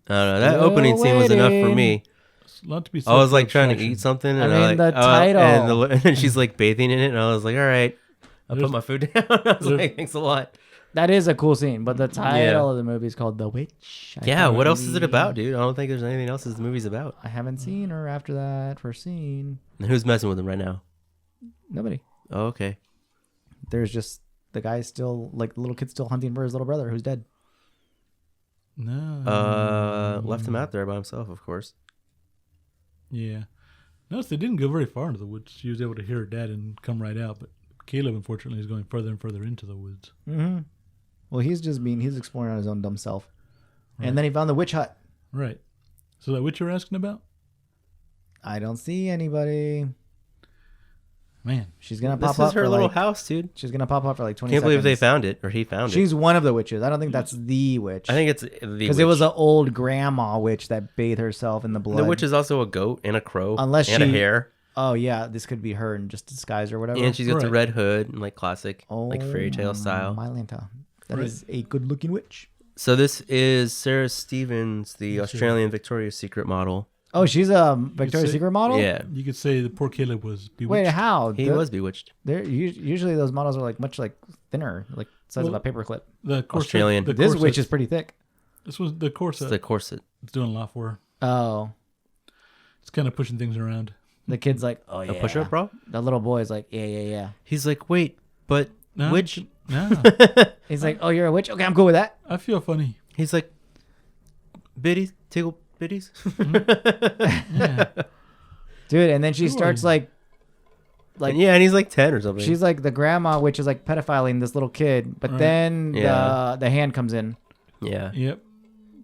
I don't know. That Still opening scene was enough for waiting. me. It's a lot to be said I was for like trying to abstraction. eat something, and I I mean, like, the title. and then she's like bathing in it, and I was like, all right. I put There's- my food down. I was there's- like, thanks a lot. That is a cool scene, but the title of the movie is called The Witch. Yeah, what else is it about, dude? I don't think there's anything else the movie's about. I haven't seen her after that first scene. And who's messing with him right now? Nobody. Oh, okay. There's just the guy still, like the little kid still hunting for his little brother who's dead. No. Left him out there by himself, of course. Yeah. Notice they didn't go very far into the woods. She was able to hear her dad and come right out, but Caleb, unfortunately, is going further and further into the woods. Mm-hmm. Well, he's exploring on his own dumb self. Right. And then he found the witch hut. Right. So that witch you're asking about? I don't see anybody. Man. She's gonna This pop up is her for little like, house, dude. she's gonna pop up for like 20 Can't seconds. believe they found it, or he found it. She's one of the witches. I don't think that's the witch. I think it's the because witch. it was an old grandma witch that bathed herself in the blood. The witch is also a goat and a crow Unless and a she- hare. Oh yeah, this could be her in just disguise or whatever. And she's got the Right. red hood and like classic, like Oh, fairy tale style. My Lanta. That Right. is a good-looking witch. So this is Sarah Stevens, the Yes, sir. Australian Victoria's Secret model. Oh, she's a Victoria's say- Secret model. Yeah, You could say the poor Caleb was bewitched. Wait, how? he was bewitched. They're usually those models are like much like thinner, like size of Well, a paperclip. The corset, Australian. The This corset- witch is pretty thick. This was the It's corset. the corset. It's doing a lot for her. Oh, It's kind of pushing things around. the kid's like, oh yeah. A push-up bra. The little boy's like, yeah. He's like, wait, but No, which? No, He's like, oh, you're a witch. Okay, I'm cool with that. I feel funny. He's like, biddies, tickle biddies. Yeah. Dude, and then she Ooh. starts like And yeah, and he's like 10 or something. she's like the grandma witch is like pedophiling this little kid, but Right. then Yeah. the hand comes in. yeah, Yep.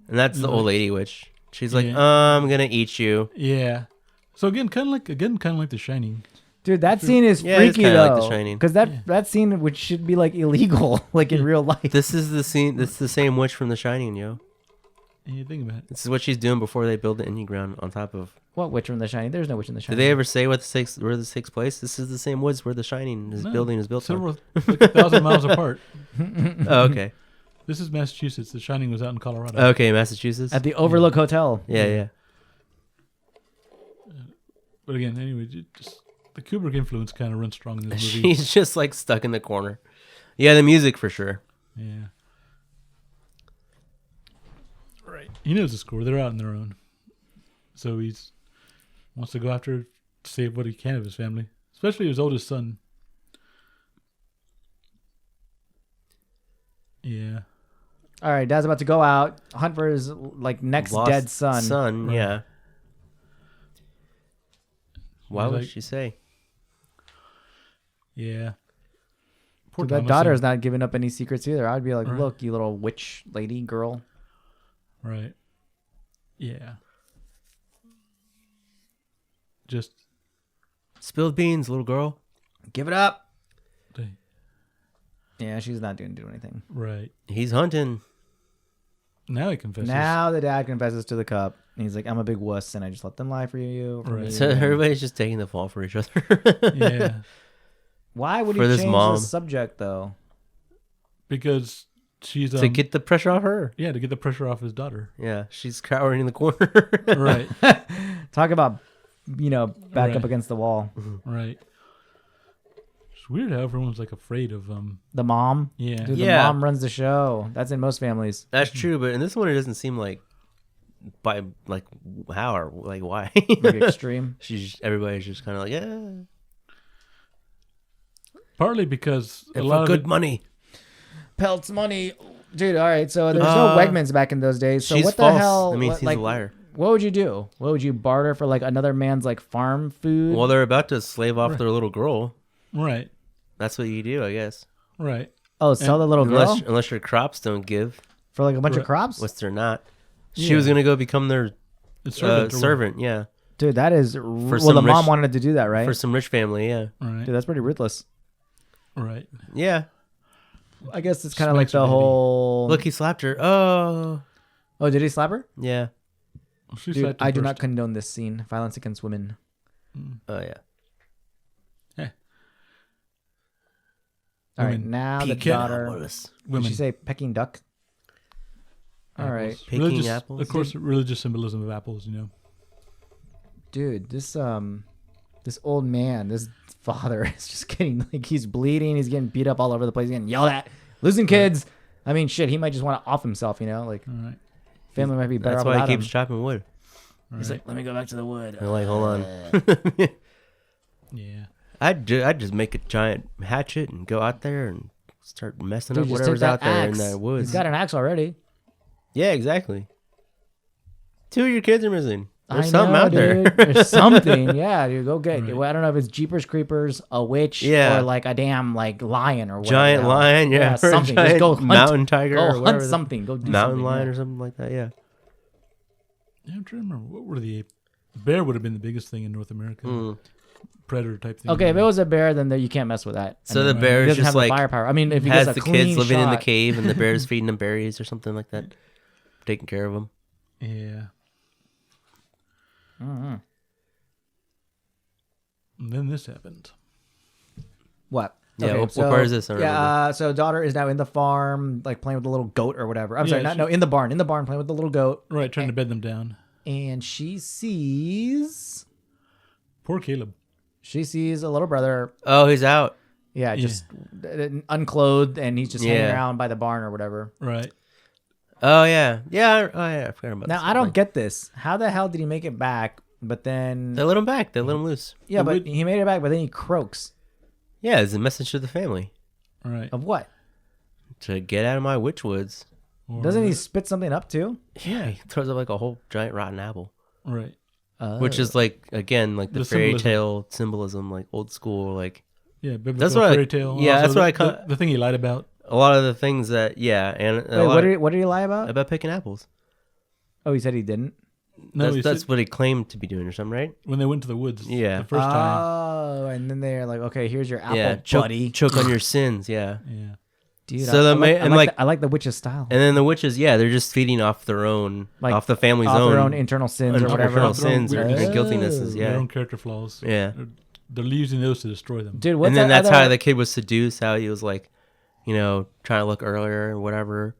and that's the Yeah. old lady witch. She's like, Yeah. I'm gonna eat you. Yeah. So again, kind of like The Shining. Dude, that scene is Yeah, it's freaky kinda like though. The Shining. Because that scene which should be like illegal, like in real life. This is the scene. This is the same witch from The Shining, yo. And you think about it. This is what she's doing before they build the indie ground on top of. What witch from The Shining? There's no witch in The Did Shining. they ever say where this takes place? This is the same woods where The Shining No, building is built on. Several, like 1,000 miles apart. Oh, okay. This is Massachusetts. The Shining was out in Colorado. Okay, Massachusetts. At the Overlook Hotel. Yeah. But again, anyway, just the Kubrick influence kind of runs strong in this movie. She's just like stuck in the corner. Yeah, the music for sure. Yeah. Right. He knows the score. They're out on their own. So he's wants to go after to save what he can of his family, especially his oldest son. Yeah. All right, Dad's about to go out, hunt for his like next Lost dead son. Right. Yeah. Why He's would like- she say? Yeah. Dude, that Thomason. daughter's not giving up any secrets either. I'd be like, Right. look, you little witch lady girl. Right. Yeah. Just Spilled beans, little girl. Give it up. they- Yeah, she's not doing anything. right. He's hunting. Now he confesses. Now the dad confesses to the cup. And he's like, I'm a big wuss, and I just let them lie for you. For Right. me. So everybody's just taking the fall for each other. Yeah. Why would for he this change mom. the subject though? Because she's To get the pressure off her. yeah, to get the pressure off his daughter. Yeah, she's cowering in the corner. Right. Talk about, back Right. up against the wall. Right. It's weird how everyone's like afraid of The mom. yeah. Dude, Yeah. the mom runs the show. That's in most families. That's true, but in this one, it doesn't seem like by like how or like why. Like extreme. Everybody's just kind of like yeah, Partly because a and lot for of good it, money. Pelts money. Dude, all right. So there's Uh, no Wegmans back in those days. So she's what false. the hell? That means what, he's a liar. What would you do? What would you barter for like another man's like farm food? Well, they're about to slave off their little girl. Right. That's what you do, I guess. Right. Oh, sell the little girl Unless your crops don't give, for like a bunch of crops? which they're not. She Yeah. was gonna go become their Servant. servant. Yeah, Dude, that is well. The some mom rich- wanted to do that, right? for some rich family. Yeah, Right. Dude, that's pretty ruthless. Right. yeah. I guess it's kind of like Smacks her the baby. whole. Look, he slapped her. Oh, Oh, did he slap her? yeah. She Dude, slapped him I do not first. condone this scene. Violence against women. Oh, yeah. All right, Women. now the Pecan daughter. Apples. Did Women. she say pecking duck? All right, Apples. Picking Religious, apples. Of course, religious symbolism of apples, dude. This old man, this father is just getting like he's bleeding. He's getting beat up all over the place. He's getting yelled at. Losing kids. I mean, shit. He might just want to off himself. Like All right. family might be better That's off why he without keeps him. chopping wood. He's like, let me go back to the wood. They're like, hold on. Yeah. I'd just make a giant hatchet and go out there and start messing Dude, up just whatever's take that out there axe. in that woods. He's got an axe already. Yeah, exactly. 2 of your kids are missing. There's I something know, out there. dude. There's something. Yeah, dude. Go get. Right. Well, I don't know if it's Jeepers Creepers, a witch, Yeah. or like a damn like lion or whatever. Giant the hell. lion, yeah. or something. giant Just go hunt. mountain tiger Go or hunt whatever. something. Go do Mountain something. lion yeah. or something like that, yeah. Yeah, I'm trying to remember. What were the bear would have been the biggest thing in North America. Mm. Predator type thing. Okay, if it was a bear, then you can't mess with that. So the he bear is doesn't just have the like firepower. I mean, if he has gets a the clean kids living in the shot- cave and the bear's feeding them berries or something like that. Taking care of them. Yeah. Mhm. And then this happened. What? Yeah, what part is this? I don't Yeah, so daughter is now in the farm, like playing with the little goat or whatever. I'm Yeah, sorry, no, in the barn. In the barn, playing with the little goat. Right, trying to bed them down. And she sees Poor Caleb. a little brother. Oh, he's out. Yeah, just unclothed, and he's just hanging Yeah. around by the barn or whatever. Right. Oh, yeah. Yeah, I forgot about Now this. I don't get this. How the hell did he make it back? But then, They let him back. They let him loose. yeah, but he made it back. But then he croaks. Yeah, it's a message to the family. Right. Of what? To get out of my witch woods. Or- Doesn't he spit something up too? Yeah, he throws up like a whole giant rotten apple. Right. Which is like, again, like the The fairy symbolism. tale symbolism, like old school, like Yeah, biblical That's what I- fairy tale. yeah, Also, that's what I the, ca- the thing he lied about. a lot of the things that, yeah, and a Wait, lot what did he lie about? about picking apples. Oh, he said he didn't. No, he that's said what he claimed to be doing or something, right? when they went to the woods. Yeah. The first time. Oh, and then they're like, okay, here's your apple, Yeah, buddy. choke on your sins, yeah. Yeah. Dude, So I the ma- like, and I like the witch's style. And then the witches, yeah, they're just feeding off their own, Like, off the family's off own, their own internal sins or whatever. internal Off their own sins or weirdness. guiltinesses, Their yeah. own character flaws. Yeah. They're using those to destroy them. Dude, what's And then that that's other, how the kid was seduced, how he was like, trying to look earlier or whatever.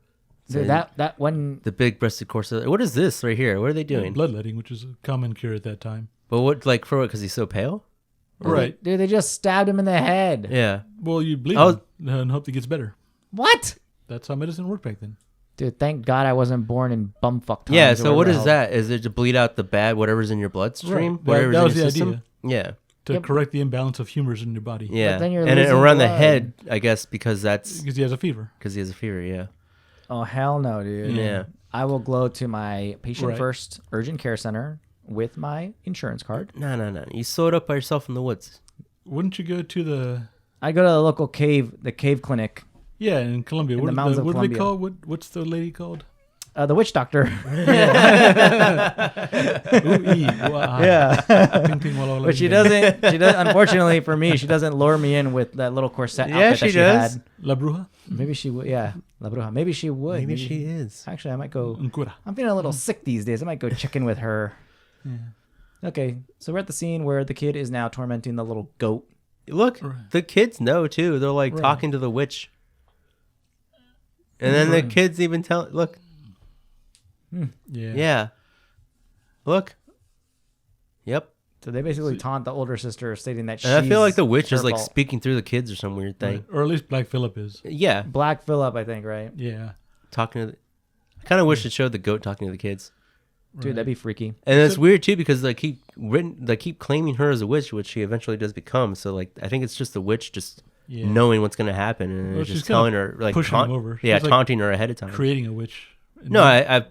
dude, And that one. the big breasted corset. What is this right here? What are they doing? Bloodletting, which is a common cure at that time. But what, like, for what? Because he's so pale? Right. Dude, they just stabbed him in the head. Yeah. Well, you bleed I him and hope he gets better. What? That's how medicine worked back then. Dude, thank God I wasn't born in bumfuck times. Yeah, or so what whatever is the hell. that? Is it to bleed out the bad, whatever's in your bloodstream? Right. Whatever's That in was your the system? idea. Yeah. To Yep. correct the imbalance of humors in your body. Yeah. then you're And losing around the blood. head, I guess, because that's Because he has a fever. because he has a fever, yeah. Oh, hell no, dude. Yeah. I will go to my patient Right. first urgent care center with my insurance card. No. You sew it up by yourself in the woods. Wouldn't you go to the... I go to the local the cave clinic, Yeah, in Colombia. In the What, mountains of what do they Colombia. call... What's the lady called? the witch doctor. Yeah. But she doesn't. Unfortunately for me, she doesn't lure me in with that little corset Yeah, outfit she that she does. had. La Bruja? Maybe she would. Yeah, La Bruja. Maybe she would. Maybe she is. Actually, I might go. Un cura. I'm feeling a little sick these days. I might go check in with her. Yeah. Okay, so we're at the scene where the kid is now tormenting the little goat. Look, Right. the kids know too. They're like Right. talking to the witch. And then the Right. kids even tell, look, Yeah. yeah. Look. Yep. So they basically taunt the older sister, stating that she's And I feel like the witch is her like fault. speaking through the kids or some weird thing. Or at least Black Phillip is. Yeah. Black Phillip, I think, right? Yeah. Talking to the, I kind of wish it showed the goat talking to the kids. Dude, that'd be freaky. And it's weird too because they keep claiming her as a witch, which she eventually does become. So like I think it's just the witch just Yeah. knowing what's gonna happen and Well, just she's telling kinda her like pushing them over. yeah, She's, like, taunting her ahead of time. Creating a witch No,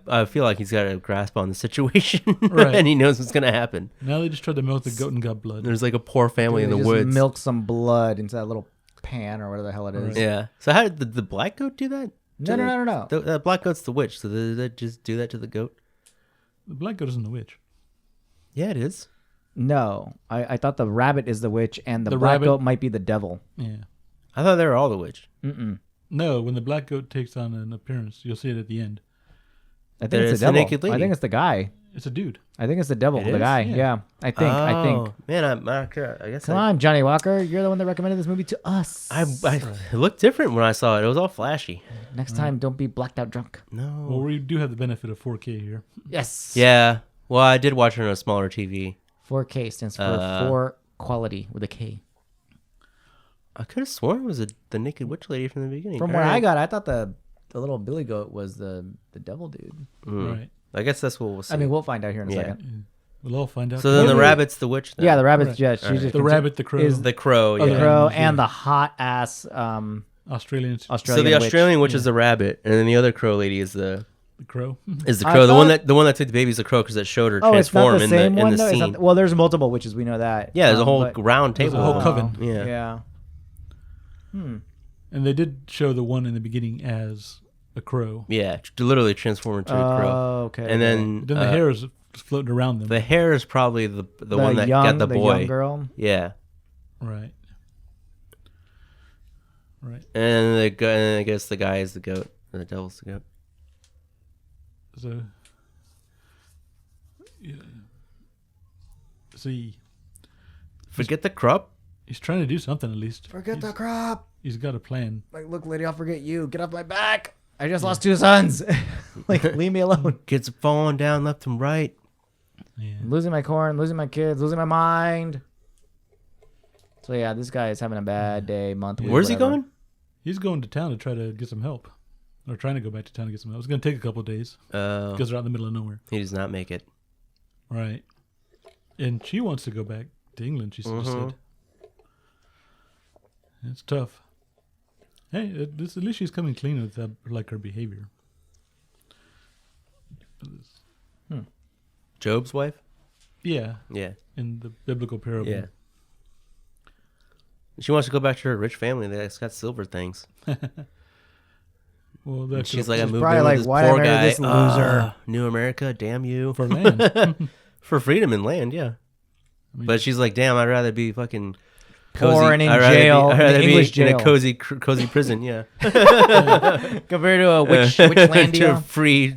I feel like he's got a grasp on the situation, Right. and he knows what's gonna happen. Now they just tried to milk the goat and got blood. There's like a poor family in the Just woods. milk some blood into that little pan or whatever the hell it is. Right. Yeah. So how did the black goat do that? No. The black goat's the witch. So did they just do that to the goat? The black goat isn't the witch. Yeah, it is. No, I thought the rabbit is the witch, and the The black rabbit- goat might be the devil. Yeah. I thought they were all the witch. Mm-mm. No, when the black goat takes on an appearance, you'll see it at the end. I think There's it's the the devil. naked lady. I think it's the guy. It's a dude. I think it's the devil, It the is? guy. Yeah. Yeah, I think. Man, I'm not sure. I guess Come on, Johnny Walker. You're the one that recommended this movie to us. it looked different when I saw it. It was all flashy. Next time, don't be blacked out drunk. No. Well, we do have the benefit of 4K here. Yes. Yeah. Well, I did watch it on a smaller TV. 4K stands for for quality with a K. I could have sworn it was the naked witch lady from the beginning. From All where I right. got, I thought the little Billy goat was the devil dude. Right. I guess that's what we'll see. I mean, we'll find out here in a Yeah. second. We'll all find out. So then the Maybe- rabbit's the witch. Then. Yeah, the rabbit's Right. just All right. the rabbit, the crow, is the crow. the Yeah. crow Yeah. and the hot ass Australians, So Australian the witch. Australian witch is the rabbit, and then the other crow lady is the the crow. crow. I The one thought- that took the baby is the crow because it showed her Oh, it's not transform the in same the one in the though. It's scene. not, well, there's multiple witches. We know that. Yeah, there's a whole but- round There's table. a whole coven. Yeah. Yeah. And they did show the one in the beginning as a crow. Yeah, to literally transform into a crow. Oh, okay. And then Then the hair is floating around them. the hair is probably the one that got the boy. young girl. Yeah, Right. Right. and I guess the guy is the goat, or the devil's the goat. So, yeah. See, Forget the crop. he's trying to do something at least. Forget the crop. He's got a plan. Like, look, lady, I'll forget you. Get off my back. I just lost 2 sons. Like, leave me alone. Kids falling down left and right. Yeah. I'm losing my corn, losing my kids, losing my mind. So yeah, this guy is having a bad day, month. week, Where's he whatever. going? He's going to town to try to get some help. Or trying to go back to town to get some help. It's going to take a couple of days because they're out in the middle of nowhere. He does not make it. Right. And she wants to go back to England, she just said. It's tough. Hey, at least she's coming clean with like her behavior. Job's wife. Yeah, Yeah, in the biblical parable. yeah. She wants to go back to her rich family that's got silver things. Well, that's She's like, I moved probably in like, with this why did I poor marry guy. this loser? New America, damn you. for land. For freedom and land, yeah. mean- But she's like, damn, I'd rather be fucking Poor cozy. and in I'd rather jail, I'd rather in be English in jail. a cozy prison, yeah. Compared to a witch to landia. free,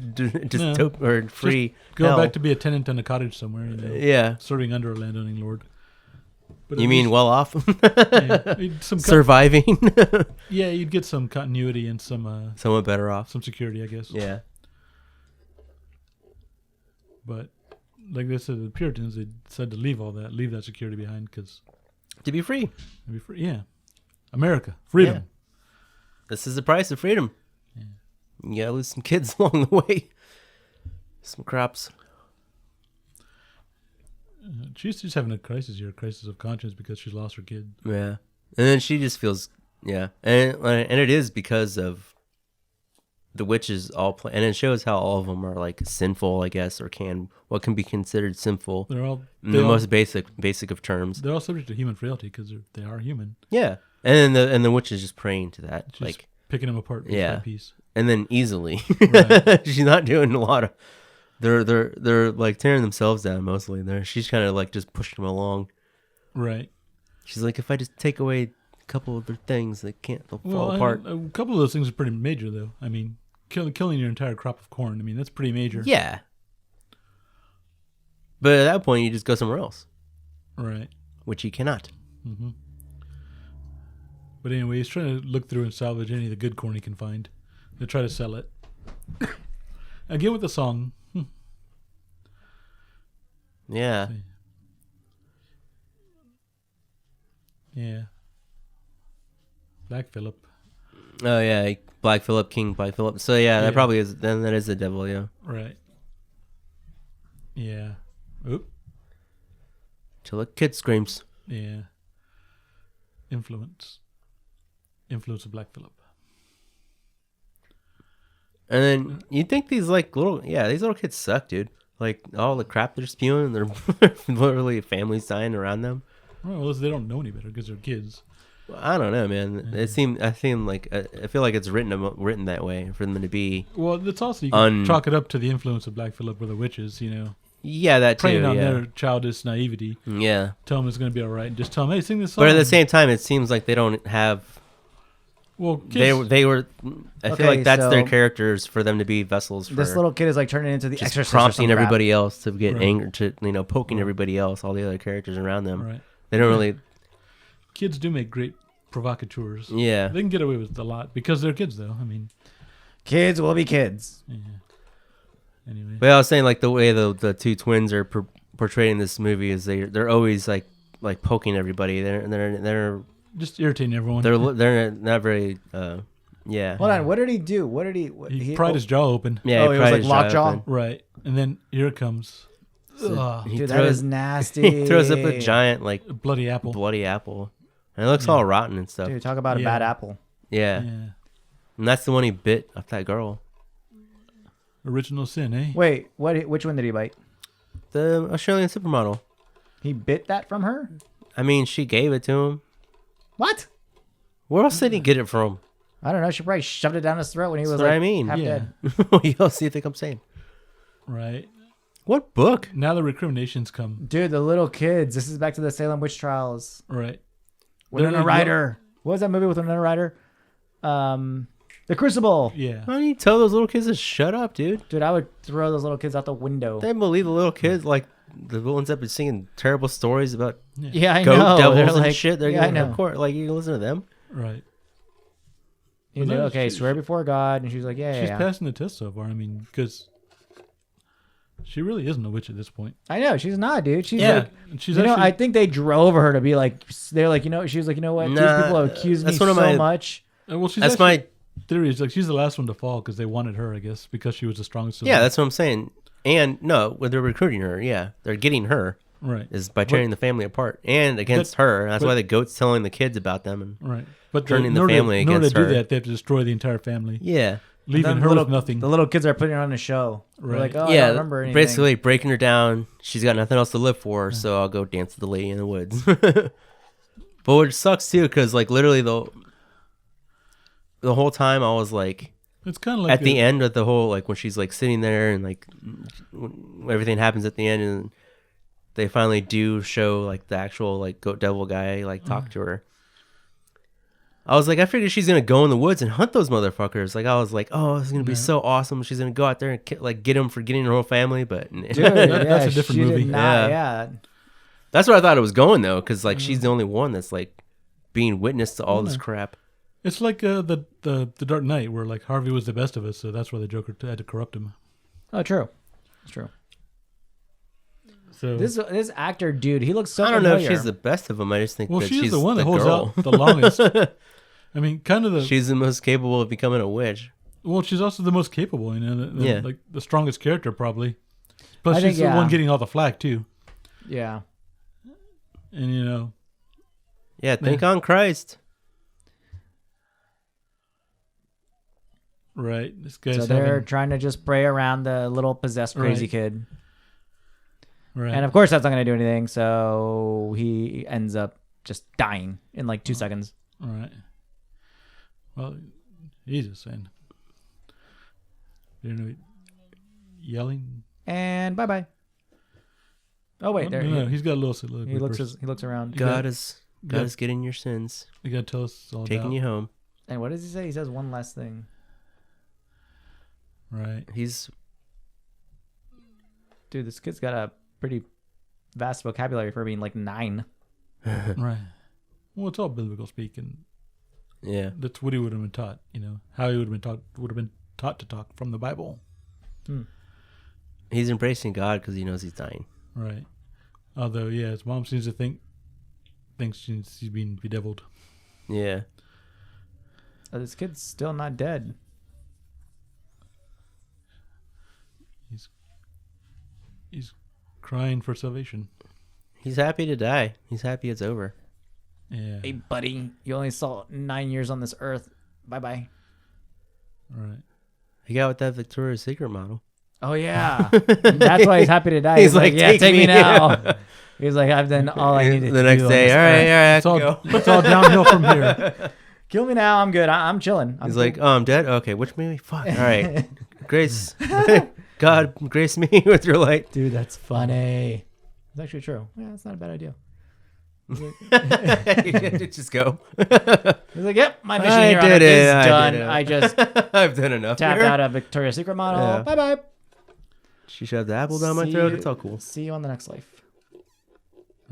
or free. Go hell. back to be a tenant in a cottage somewhere, Yeah. serving under a landowning lord. But You at mean least- well off? yeah, Surviving? yeah, you'd get some continuity and some Somewhat better off. security, I guess. Yeah. But like they said, the Puritans, they decided to leave that security behind because To be free. it'd be free. Yeah, America, freedom. Yeah. This is the price of freedom. You gotta lose some kids along the way. Some crops. She's just having a crisis here, a crisis of conscience because she's lost her kid. Yeah. And then she just feels, yeah. And it is because of the witches all and it shows how all of them are like sinful, I guess, or what can be considered sinful. They're all In the most basic of terms. they're all subject to human frailty because they are human. Yeah. And then the witch is just praying to that. She's like, picking them apart piece Yeah. by piece. and then easily. Right. She's not doing a lot of they're like tearing themselves down mostly. She's kind of like just pushing them along. Right. She's like, if I just take away a couple of their things, they'll fall apart. A couple of those things are pretty major, though. I mean, killing your entire crop of corn. I mean, that's pretty major. Yeah. But at that point, you just go somewhere else, Right. which you cannot. But anyway, he's trying to look through and salvage any of the good corn he can find to try to sell it. Again with the song. Yeah. Yeah. Black Phillip. Oh yeah, Black Phillip, King Black Phillip. So yeah, Yeah. that probably is. Then that is the devil. Yeah. Right. Yeah. Oop. Till a kid screams. Yeah. Influence of Black Phillip. And then you think these like these little kids suck, dude. Like all the crap they're spewing, they're literally families dying around them. Well, they don't know any better because they're kids. I don't know, man. I feel like it's written that way for them to be. Well, it's also you can chalk it up to the influence of Black Phillip with the witches, you know. Yeah, that too. Preying on their childish naivety. Yeah. Tell them it's going to be all right, and just tell them, hey, sing this song. But at the same time, it seems like they don't have. Well, kids, they were. I feel like that's their characters for them to be vessels. For this little kid is like turning into the just Exorcist, prompting or everybody else to get Right. angry, to poking everybody else, all the other characters around them. Right. They don't really. Kids do make great provocateurs. Yeah. They can get away with a lot because they're kids, though. I mean, kids will be kids. yeah. Anyway. But I was saying, like the way the two twins are portrayed in this movie is they're always like poking everybody. They're Just irritating everyone. they're not very. Yeah. Hold on. What did he do? What did he? He pried his jaw open. Yeah. Oh, he was pried like his lockjaw? open. Right. And then here it comes. Ugh. He Dude, that throws- is nasty. He throws up a giant like A bloody apple. bloody apple, and it looks all rotten and stuff. Dude, talk about a Yeah. bad apple. Yeah. Yeah. And that's the one he bit off that girl. Original sin, eh? Wait, which one did he bite? The Australian supermodel. He bit that from her? I mean, she gave it to him. What? Where else did he get it from? I don't know. She probably shoved it down his throat when he was That's what like I mean. half Yeah. dead. What else do you think I'm saying? Right. What book? Now the recriminations come. Dude, the little kids. This is back to the Salem Witch Trials. Right. Winona Ryder. What was that movie with Winona Ryder? The Crucible. Yeah. Why don't you tell those little kids to shut up, dude? Dude, I would throw those little kids out the window. They believe the little kids, like the ones that been singing terrible stories about Yeah, I goat know. devils They're and like, shit. They're yeah, I gonna know. of course, like you can listen to them. Right. He's Well, like, no, okay, she- swear before God. And she's like, yeah, She's yeah. passing the test so far. I mean, because she really isn't a witch at this point. I know. She's not, dude. She's Yeah. like, And she's you know, actually, I think they drove her to be like, they're like, she was like, you know what? Nah, These people have accused me that's one of so my- much. well, she's That's actually, my theory is like she's the last one to fall because they wanted her, I guess, because she was the strongest. Of yeah. them. That's what I'm saying. And no, when they're recruiting her, yeah, they're getting her right. is by tearing the family apart and against her. That's but- why the goat's telling the kids about them and Right. But turning the in order family in order against to her. do that, they have to destroy the entire family, yeah. leaving Then her the with nothing. The little kids are putting on a show. They're Right. like, oh, I Yeah, don't remember anything. basically breaking her down. She's got nothing else to live for, so I'll go dance with the lady in the woods. But what sucks too, because like literally the whole time I was like, It's kind of like at the end of the whole like when she's like sitting there and like when everything happens at the end and they finally do show like the actual like goat devil guy like talk to her. I was like, I figured she's gonna go in the woods and hunt those motherfuckers. Like I was like, oh, it's gonna be so awesome. She's gonna go out there and like get them for getting her whole family. But Dude, yeah, That's a different she movie. Did not, Yeah. yeah. that's where I thought it was going though, because like she's the only one that's like being witness to all this crap. It's like the Dark Knight, where like Harvey was the best of us, so that's why the Joker had to corrupt him. Oh, true. It's true. So This actor, dude, he looks so I don't know if familiar. she's the best of them. I just think well, that she's she's the one that holds girl. out the longest. I mean, kind of the She's the most capable of becoming a witch. well, she's also the most capable. You know, Yeah. like the strongest character probably. Plus, I think, she's the yeah. one getting all the flack too. Yeah. And you know, Yeah, thank on Christ. right? This guy's So they're having trying to just pray around the little possessed crazy Right. kid. right. And of course, that's not going to do anything. So he ends up just dying in like 2 seconds. Right. Well, Jesus, and you know, yelling. And bye bye. Oh wait, there no, he, he's got a little. he looks. He looks around. God is got- getting your sins, You got to tell us all taking about. you home. And what does he say? He says one last thing. Right. He's Dude, this kid's got a pretty vast vocabulary for being like 9. Right. Well, it's all biblical speaking. yeah. That's what he would have been taught. You know how he would have been taught to talk from the Bible. He's embracing God because he knows he's dying. Right. Although, yeah, his mom seems to thinks she's being bedeviled. Yeah. Oh, this kid's still not dead. He's crying for salvation. He's happy to die. He's happy it's over. Yeah. Hey, buddy, you only saw 9 years on this earth. Bye bye. Right. He got with that Victoria's Secret model. Oh yeah, that's why he's happy to die. He's like, yeah, take me me." now. He's like, I've done all I needed. The to next do on day, this all right, earth. all right, I can go. It's all downhill from here. Kill me now. I'm good. I'm chilling. He's like, oh, I'm dead? Okay, which movie? Fuck. All right. Grace. God, grace me with your light. dude, that's funny. It's actually true. Yeah, it's not a bad idea. Just go. He's like, yep, my mission I here on did Earth is it, I done. did it. I just I've done enough. tapped here. out a Victoria's Secret model. Yeah. Bye bye. She shoved the apple down my throat. It's all cool. See you on the next life.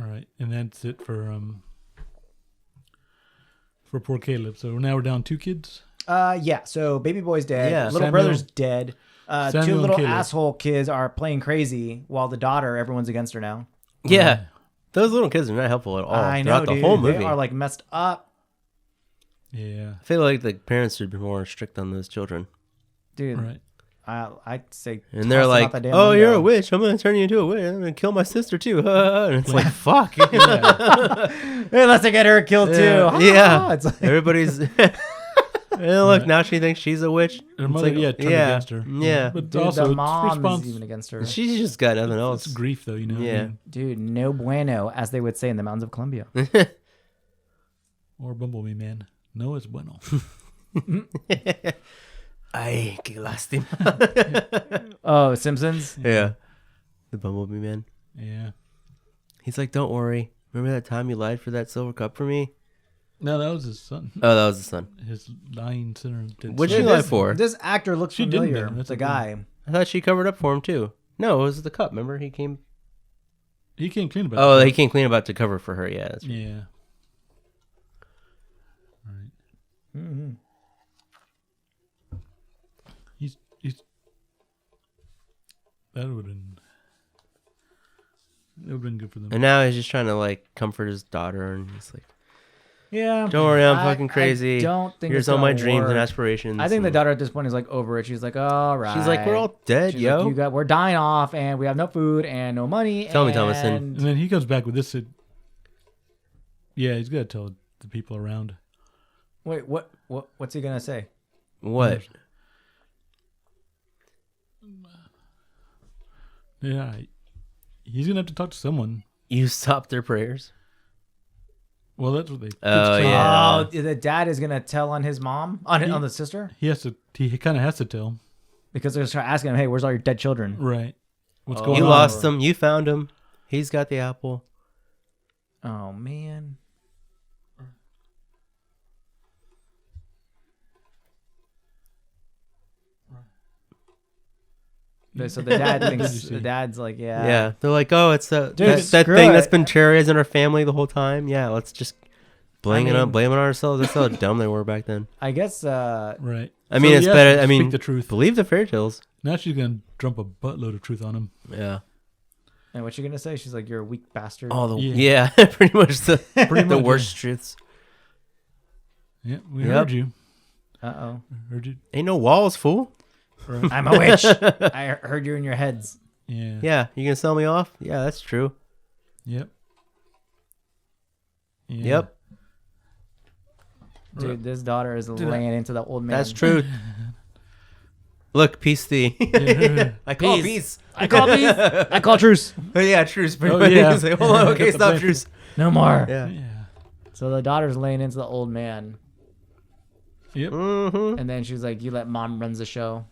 All right, and that's it for poor Caleb. So now we're down 2 kids. Yeah. So baby boy's dead. Yeah. Little Samuel- brother's dead. Samuel Two and little Caleb. asshole kids are playing crazy, while the daughter, everyone's against her now. Yeah. Those little kids are not helpful at all. I know, throughout the dude. whole movie. They are like messed up, Yeah. I feel like the parents should be more strict on those children. dude. Right. I'd say. And they're toss them like, out the damn oh, you're a window. witch. I'm going to turn you into a witch. I'm going to kill my sister too. And it's like, fuck. Hey, let's get her killed too. Yeah. It's like, Everybody's... Hey, look, now she thinks she's a witch. Her It's mother, like, turned against her. Yeah. But dude, also, the it's mom response. is even against her. She's just got nothing It's else. grief, though, you know. Yeah. Dude, no bueno, as they would say in the mountains of Colombia. Or Bumblebee Man. No, it's bueno. Ay, qué lástima. Oh, Simpsons. Yeah. The Bumblebee Man. Yeah. He's like, don't worry. Remember that time you lied for that silver cup for me? No, that was his son. Oh, that was the son. His lying sinner. What'd she lie for? This actor looks She didn't, familiar. though. That's The the thing. guy. I thought she covered up for him too. No, it was the cup. Remember, he came. He came clean about Oh, it. he came clean about to cover for her. Yeah, that's right. Yeah. Right. Mm-hmm. He's that would have been good for them. And now he's just trying to like comfort his daughter, and he's like, Yeah. "Don't worry, I'm I- fucking crazy. I don't think Here's it's all my gonna dreams and work. aspirations." I think the and daughter at this point is like over it. She's like, all right. She's like, "We're all dead, She's yo." like, we're dying off, and we have no food and no money. Tell me, and Thomason. And then he comes back with this. Yeah, he's got to tell the people around. Wait, what's he gonna say? What? Yeah, he's gonna have to talk to someone. You stopped their prayers? Well, that's what they. Oh, yeah. Oh, the dad is gonna tell on his mom, on the sister, He has to. He kind of has to tell. because they're start asking him, "Hey, where's all your dead children?" Right. What's Oh. going You on? lost them. You found him. He's got the apple. Oh man. So the dad thinks the dad's like, yeah. Yeah, they're like, "Oh, it's that screw thing it. that's been terrorizing our family the whole time." Yeah, let's just blame it mean- on ourselves. That's how dumb they were back then. I guess. Right. I mean, So it's he has better. to I mean, speak the truth. believe the fairy tales. Now she's gonna dump a buttload of truth on him. Yeah. And what's she gonna say? She's like, "You're a weak bastard." All the Yeah. yeah, pretty much the Pretty the much, worst truths. Yeah, we Yep. heard you. Uh Heard you. Ain't no walls, fool. oh. I'm a witch. I heard you in your heads. Yeah. Yeah, you gonna sell me off? Yeah, that's true. Yep. Yeah. Yep, Dude, this daughter is laying into the old man. that's true. Look, peace thee. Yeah. I call Peace. peace. I call peace. I call truce. Oh, yeah, truce. Pretty Oh, much. yeah. It's like, hold on, okay, Got the stop, blanket. truce. No more. Yeah. Yeah. So the daughter's laying into the old man, Yep. Mm-hmm. and then she's like, "You let mom runs the show."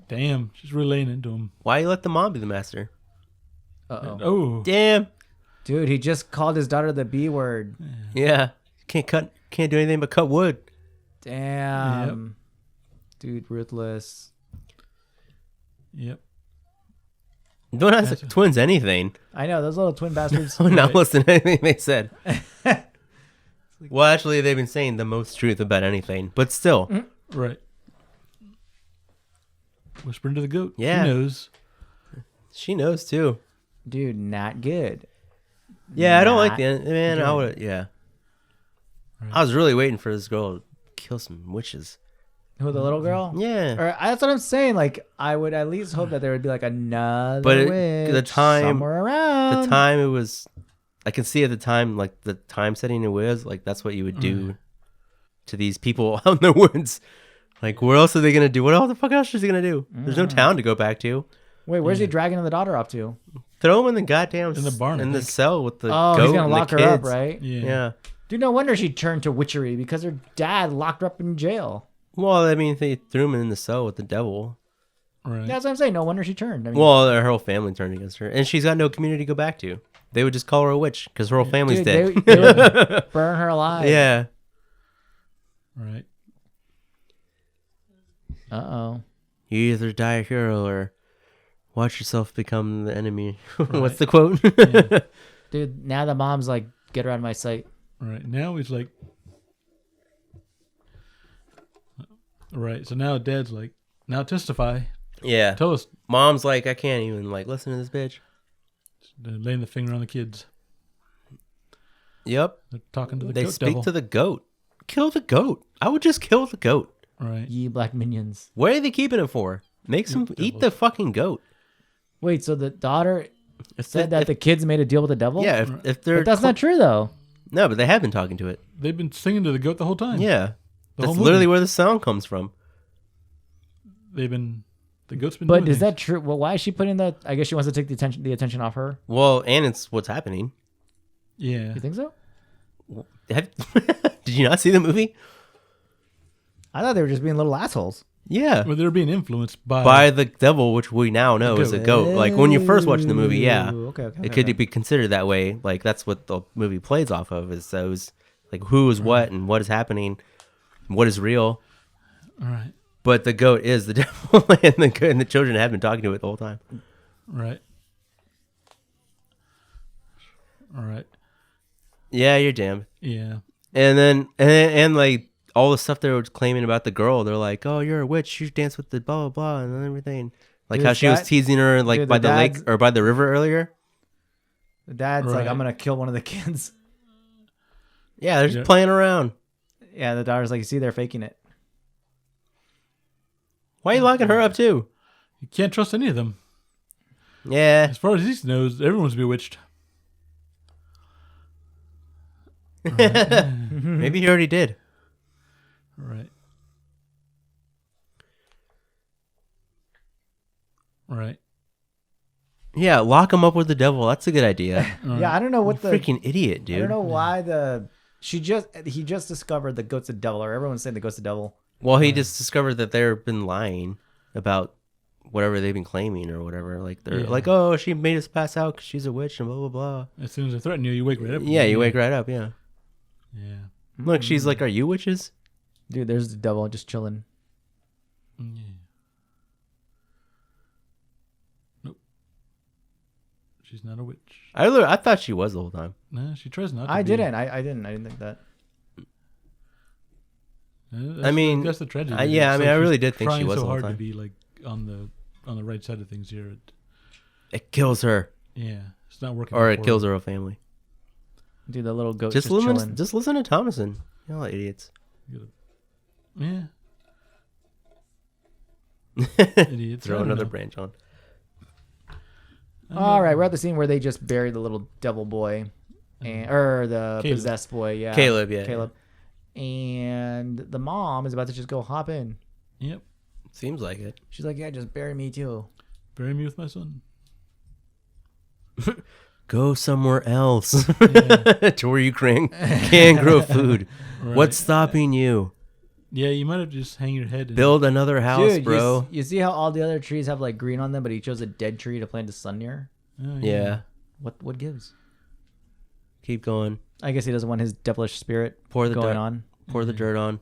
Damn. She's really laying into him. Why you let the mom be the master? Uh oh. Oh. Damn. Dude, he just called his daughter the B word. Yeah. Can't do anything but cut wood. Damn. Dude, ruthless. Yep. Don't ask the twins anything. I know those little twin bastards. I'm not listening to anything they said. Well, actually, they've been saying the most truth about anything, but still. Right. Whispering to the goat. Yeah. She knows. She knows too. Dude, not good. Yeah, I don't like Not the end. Man, I would. Yeah. I was really waiting for this girl to kill some witches. Who, the little girl? Yeah. Or that's what I'm saying. Like, I would at least hope that there would be like another But witch the time- somewhere around. The time it was, I can see at the time, like the time setting it was, like that's what you would do to these people out in the woods. Like, what else are they gonna do? What all the fuck else is he gonna do? There's no town to go back to. Wait, where's he dragging the daughter off to? Throw him in the goddamn In the barn, I in the think. cell with the Oh, goat he's gonna and lock the her up, kids. right? Yeah. Dude, no wonder she turned to witchery because her dad locked her up in jail. Well, I mean, they threw him in the cell with the devil. Right. That's what I'm saying. No wonder she turned. I mean, Well, her whole family turned against her, and she's got no community to go back to. They would just call her a witch because her whole family's dude, dead. they would burn her alive. Yeah. Right. Uh-oh. You either die a hero or watch yourself become the enemy. What's the quote? Dude, now the mom's like, get her out of my sight. Right. Now he's like. Right. So now Dad's like, now testify. Yeah. Tell us. Mom's like, I can't even like listen to this bitch. Laying the finger on the kids. Yep. They're talking to the They goat speak devil. to the goat. Kill the goat. I would just kill the goat. Right. Ye black minions. What are they keeping it for? Make some eat the fucking goat. Wait, so the daughter If said that the kids made a deal with the devil? yeah, if they're But that's not true, though. no, but they have been talking to it. They've been singing to the goat the whole time. Yeah, The that's whole literally movie. where the sound comes from. The goat's been But doing is things. that true? Well, why is she putting the... I guess she wants to take the attention off her. Well, and it's what's happening. Yeah. You think so? Did you not see the movie? I thought they were just being little assholes. Yeah, Well, they're being influenced by the devil, which we now know is a goat. Like when you first watch the movie, yeah, Ooh, okay. it could be considered that way. Like that's what the movie plays off of is those like who is what and what is happening, what is real. All right. But the goat is the devil, and the children have been talking to it the whole time. Right. All right. Yeah, you're damned. Yeah. And then and like all the stuff they were claiming about the girl, they're like, "Oh, you're a witch. You dance with the blah blah blah," and everything. Like Dude, how she was that- teasing her like dude, by the the lake dad's- or by the river earlier. The dad's like, Right. I'm going to kill one of the kids. Yeah, they're just Yeah. playing around. Yeah, the daughter's like, you see, they're faking it. Why are you locking her up too? You can't trust any of them. Yeah. As far as he knows, everyone's bewitched. Maybe he already did. Right. Right. Yeah, lock him up with the devil. That's a good idea. Yeah, I don't know what the... Freaking idiot, dude. I don't know why he just discovered the goat's a devil, or everyone's saying the goat's a devil. Well, he just discovered that they've been lying about whatever they've been claiming or whatever. Like they're Yeah. like, oh, she made us pass out because she's a witch and blah blah blah. As soon as they threaten you, you wake right up. Yeah, you wake right up. Yeah. Yeah. Look, she's like, are you witches? Dude, there's the devil just chilling. Yeah. Nope. She's not a witch. I thought she was the whole time. No, she tries not to I be. didn't. I didn't think that. That's I mean, that's the tragedy. yeah, I It's mean, I she's really did think she trying was so the whole hard to time. be like on the right side of things here. It kills her, Yeah, it's not working. or out it for kills her. her whole family. Dude, the little goat Just just chilling. listen to Thomason. You know, idiots. Yeah. Idiots. Throw I don't another know. branch on. All right, we're at the scene where they just buried the little devil boy, or the Caleb. possessed boy. Yeah, Caleb, yeah, Caleb. And the mom is about to just go hop in. Yep. Seems like it. She's like, "Yeah, just bury me too." Bury me with my son. Go somewhere else Yeah. to where you can grow food. Right. What's stopping you? Yeah, you might have just hang your head. And, Build another house, Dude, bro. You see how all the other trees have like green on them, but he chose a dead tree to plant his son near? Oh, Yeah. What gives? Keep going. I guess he doesn't want his devilish spirit Pour the going dirt on. Pour the dirt on.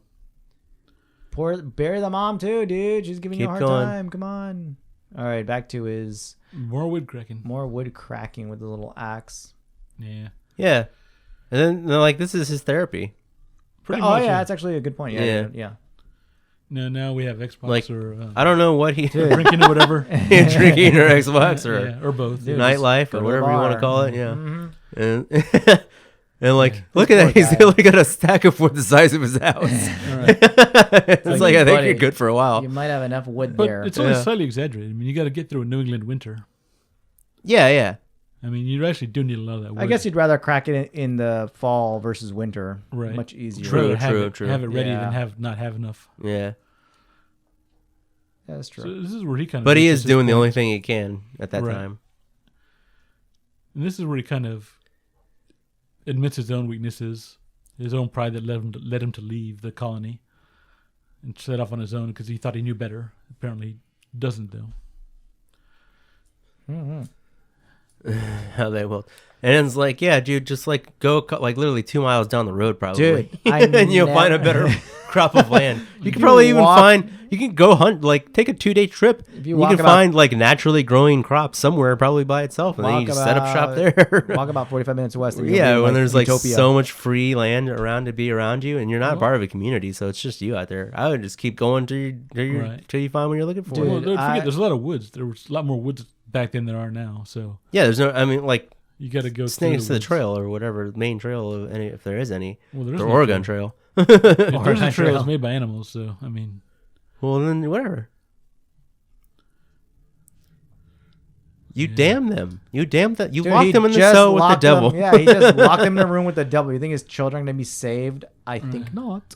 Bury the mom too, dude. She's giving you a Keep hard going. time. Come on. All right, back to his More wood cracking. more wood cracking with the little axe. Yeah. Yeah. And then they're like, this is his therapy. Pretty Oh much. yeah, that's actually a good point. Yeah. Yeah. No, now we have Xbox Like, or I don't know what he drinking or whatever. drinking or Xbox or Yeah, or both. Dude, nightlife go or to the whatever you want to bar. call it. Yeah. Mhm. And and like, Yeah. look at that. This He's poor guy. only got a stack of wood the size of his house. All right. It's like, like, I think buddy, you're good for a while. You might have enough wood But there. it's only Yeah. slightly exaggerated. I mean, you got to get through a New England winter. Yeah, yeah. I mean, you actually do need a lot of that wood. I guess you'd rather crack it in the fall versus winter. Right. Much easier. True. Rather have it true. Have it ready Yeah. than not have enough. Yeah. That's true. So this is where he kind of. But he reaches is his doing the point. only thing he can at that Right. time. And this is where he kind of admits his own weaknesses, his own pride that led him to leave the colony and set off on his own because he thought he knew better. Apparently, he doesn't though. How they will. And it's like, yeah, dude, just like go like literally 2 miles down the road, probably. Dude, I and you'll find a never- better crop of land. You can probably even find. You can go hunt, like take a 2-day trip. If You you walk can about- find like naturally growing crops somewhere, probably by itself, and then you just set up shop there. Walk about 45 minutes west. And you'll Yeah, be in, when there's like Utopia. so much free land around to be around you, and you're not part of a community, so it's just you out there. I would just keep going till you find what you're looking for. Dude, Well, don't I- forget, there's a lot of woods. There was a lot more woods back then than there are now. So Yeah, there's no. I mean, like you got to go snakes to the woods. trail or whatever main trail, of any, if there is any. Well, there is The no Oregon Trail. If there's a Oregon trail, Trail. it's made by animals. So I mean, Well, then whatever. You damn them. You damn that. You Dude, locked he them in the just cell with the locked devil. them- yeah, he just locked them in a room with the devil. You think his children are going to be saved? I think not.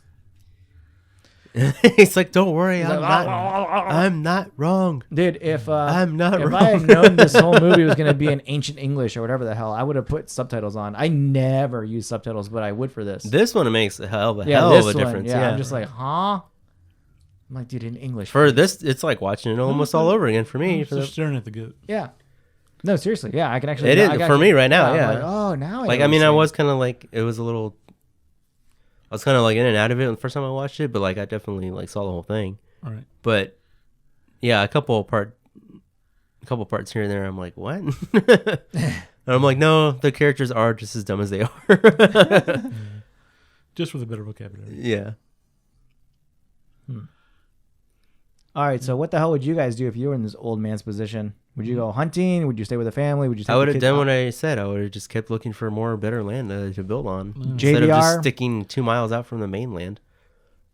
He's like, don't worry, He's I'm like, not. I'm not wrong. Dude, if I'm not if wrong. I had known this whole movie was going to be in ancient English or whatever the hell, I would have put subtitles on. I never use subtitles, but I would for this. This one makes a hell of a yeah, hell this of a one, difference. yeah, Yeah. I'm just like, huh? I'm like, dude, in English. For this, it's like watching it almost all over again for me. it's For just staring at the goat. Yeah. No, seriously. Yeah, I can actually. It is, I can for me right now, I'm yeah. like, oh, now like, know I mean, what I you're was kind of like, it was a little. I was kind of like in and out of it the first time I watched it, but like I definitely like saw the whole thing. All right. But yeah, a couple parts here and there, I'm like, what? And I'm like, no, the characters are just as dumb as they are. Just with a better vocabulary. Yeah. All right, so what the hell would you guys do if you were in this old man's position? Would you go hunting? Would you stay with the family? Would you? Take I would the have kids done out? what I said. I would have just kept looking for more better land to build on instead of JVR? just sticking 2 miles out from the mainland.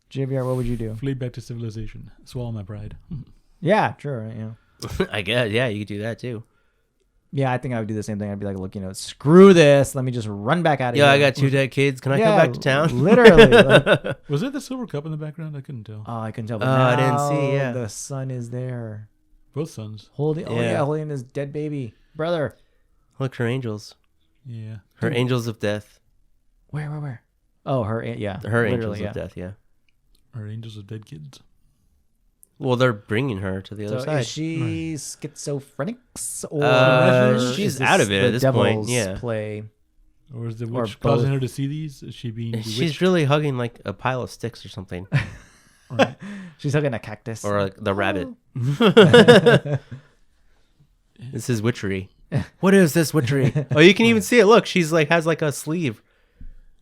JVR, what would you do? Flee back to civilization. Swallow my pride. Yeah, true. Yeah. I guess, yeah, you could do that too. Yeah, I think I would do the same thing. I'd be like, look, screw this. Let me just run back out of here. Yeah, I got 2 dead kids. Can I come back to town? Literally. Like, Was it the silver cup in the background? I couldn't tell. oh, I couldn't tell. But I didn't now see, yeah. the son is there, Both sons. holding. Oh Yeah. yeah, holding his dead baby brother. Look, her angels. Yeah. Her angels of death. Where? Oh, her. Yeah, Her angels literally, yeah. of death, yeah. Our angels of dead kids. Well, they're bringing her to the other So side. is she schizophrenic or she's is out this of it the at this devil's point, yeah. play? Or is the Or witch causing both. her to see these? Is she being bewitched? She's really hugging like a pile of sticks or something. Right. She's hugging a cactus. Or like the rabbit. This is witchery. What is this witchery? Oh, you can even see it. Look, she's like has like a sleeve.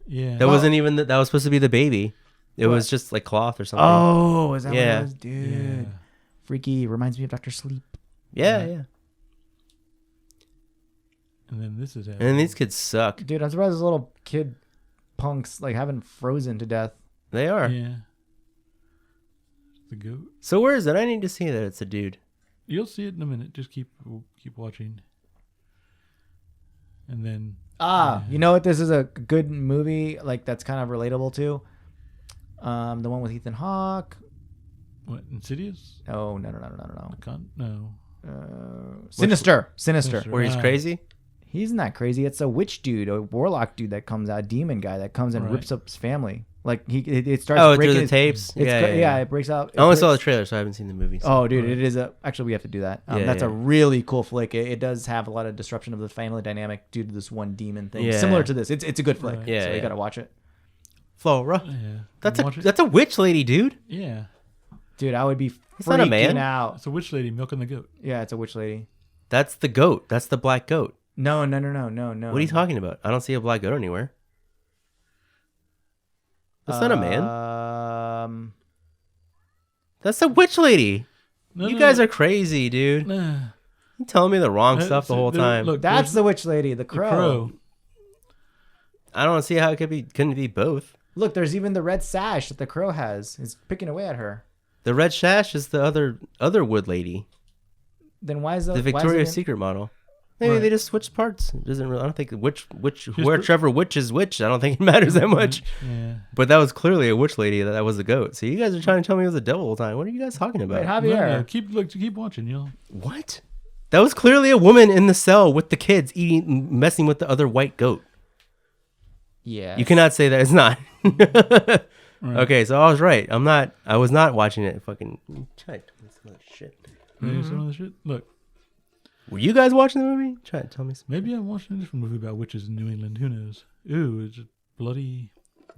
Yeah. That wasn't even that was supposed to be the baby. It was just like cloth or something. Oh, is that Yeah. what it was? Dude. Yeah. Freaky. Reminds me of Dr. Sleep. Yeah. And then this is And then these kids suck. Dude, I'm surprised this little kid punks like haven't frozen to death. They are. Yeah. The goat. So where is it? I need to see that it's a dude. You'll see it in a minute. Just keep watching. And then You know what? This is a good movie, like that's kind of relatable to. The one with Ethan Hawke. what? Insidious? Oh no. No. Sinister. Sinister. Where he's Ah. crazy? He's not crazy. It's a witch dude, a warlock dude that comes out, a demon guy that comes and Right. rips up his family. Like it starts. Oh, breaking through the his- tapes? It's Yeah. it breaks out. I only saw the trailer, so I haven't seen the movie. So. Oh, dude, it is a. Actually, we have to do that. Yeah, That's a yeah. really cool flick. It does have a lot of disruption of the family dynamic due to this one demon thing. Yeah. Similar to this. It's a good flick. Right. Yeah, so you yeah. gotta watch it, Flora. Yeah. Watch it. That's a witch lady, dude. Yeah. dude. I would be It's not a freaking man. out. It's a witch lady milking the goat. Yeah, it's a witch lady. That's the goat. That's the black goat. No. What are you talking about? I don't see a black goat anywhere. That's not a man. That's a witch lady. No, You no, guys no. are crazy, dude. Nah. You're telling me the wrong stuff the See, whole there- time. Look, That's there's the witch lady. The the crow. crow. I don't see how it couldn't be both. Look, there's even the red sash that the crow has. It's picking away at her. The red sash is the other wood lady, Then why is the Victoria's Secret model. Maybe Right. they just switched parts. It doesn't really. I don't think whichever witch is which. I don't think it matters that much. Yeah. But that was clearly a witch lady. That was a goat. So you guys are trying to tell me it was a devil all the time. What are you guys talking about? Wait, Javier. No, keep watching. What? That was clearly a woman in the cell with the kids messing with the other white goat. Yeah. You cannot say that it's not. Right. Okay, so I was right. I was not watching it. Fucking try to tell me some other shit. Maybe some of the shit. Look, Were you guys watching the movie? Try to tell me. maybe I'm watching a different movie about witches in New England. Who knows? Ooh, it's bloody.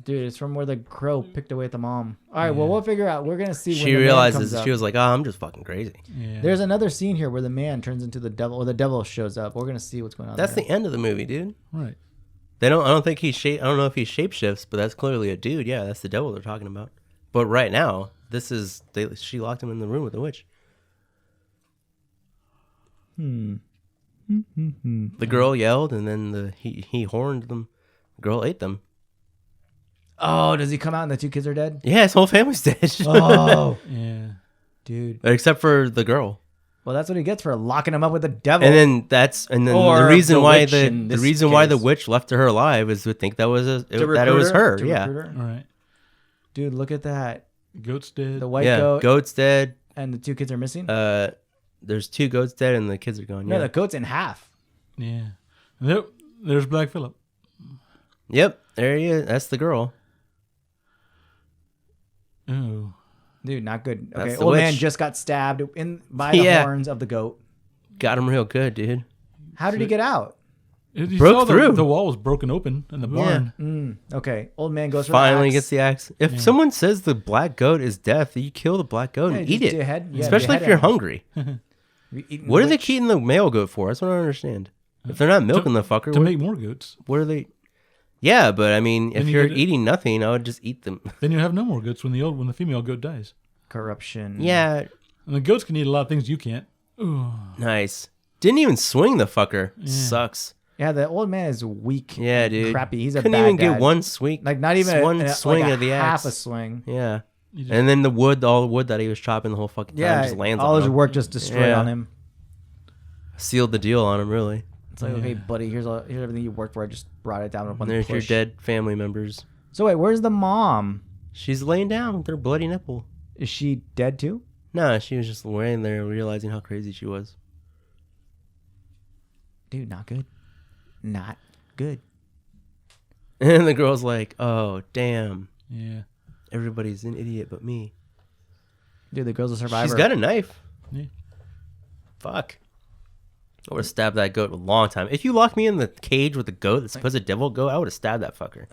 Dude, it's from where the crow picked away at the mom. All right, well, we'll figure out. We're gonna see. When She the man realizes comes up. she was like, "Oh, I'm just fucking crazy." Yeah. There's another scene here where the man turns into the devil, or the devil shows up. We're gonna see what's going on. That's there. the end of the movie, dude. right. I don't think I don't know if he shapeshifts, but that's clearly a dude. Yeah, that's the devil they're talking about. But right now, she locked him in the room with the witch. The girl yelled, and then he horned them. The girl ate them. Oh, does he come out and the two kids are dead? Yeah, his whole family's dead. Oh, Yeah. dude. Except for the girl. Well, that's what he gets for locking him up with the devil. And then Or the reason the why witch in the this reason why the case. witch left her alive is to think that was To that it recruit was her. To Yeah. recruit her? All right. Dude, look at that. Goat's dead. The white Yeah. goat Goat's dead. and the two kids are missing. There's 2 goats dead and the kids are gone. No, Yeah. the goat's in half. Yeah. Yep. There's Black Phillip. Yep. There he is. That's the girl. Oh. Dude, not good. That's Okay, the old man witch. just got stabbed by the Yeah. horns of the goat. Got him real good, dude. How did he get out? You Broke saw through. The wall was broken open in the barn. Okay, old man goes for Finally the axe. gets the axe. If someone says the black goat is death, you kill the black goat Yeah, and just eat it. Especially if behead you're him. hungry. You eating What are they witch? keeping the male goat for? That's what I don't understand. If they're not milking the fucker, To what, make more goats. what are they? Yeah, but I mean, if Then you you're get it- eating nothing, I would just eat them. Then you have no more goats when the female goat dies. Corruption. Yeah, And the goats can eat a lot of things you can't. Ooh. nice. Didn't even swing the fucker. Sucks. Yeah, the old man is weak. Yeah, dude. Crappy. He's a Couldn't bad even guy. get one swing. Like not even one swing like of the half axe. a swing. Yeah. You just- And then all the wood that he was chopping the whole fucking time Yeah, just lands all on his him. work just destroyed Yeah. on him. Sealed the deal on him, really. It's like, okay, buddy, here's everything you worked for. I just brought it down with one And there's push. your dead family members. So wait, where's the mom? She's laying down with her bloody nipple. Is she dead too? No, she was just laying there realizing how crazy she was. Dude, not good. Not good. And the girl's like, oh, damn. Yeah. Everybody's an idiot but me. Dude, the girl's a survivor. She's got a knife. Yeah. Fuck. I would have stabbed that goat a long time. If you locked me in the cage with the goat that's supposed to devil goat, I would have stabbed that fucker.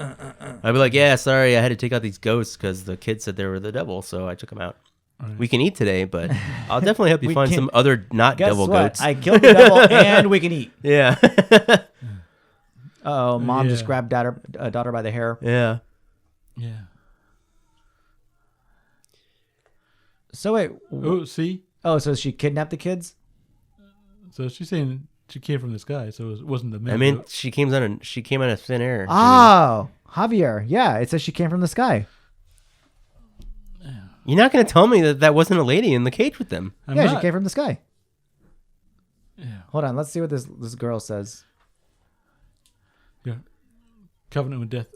I'd be like, yeah, sorry, I had to take out these goats because the kid said they were the devil, so I took them out. Right. We can eat today, but I'll definitely help you We find can- some other not Guess devil what? goats. I killed the devil and we can eat. Yeah. Oh, mom just Yeah. grabbed daughter by the hair. Yeah. Yeah. So wait. Oh, see? Oh, so she kidnapped the kids? So she's saying she came from the sky, so it wasn't the male I mean, goat. she came out of thin air. Oh, Javier. Yeah, it says she came from the sky. You're not going to tell me that wasn't a lady in the cage with them. I'm Yeah, not. she came from the sky. Yeah. Hold on, let's see what this girl says. Yeah. Covenant with death.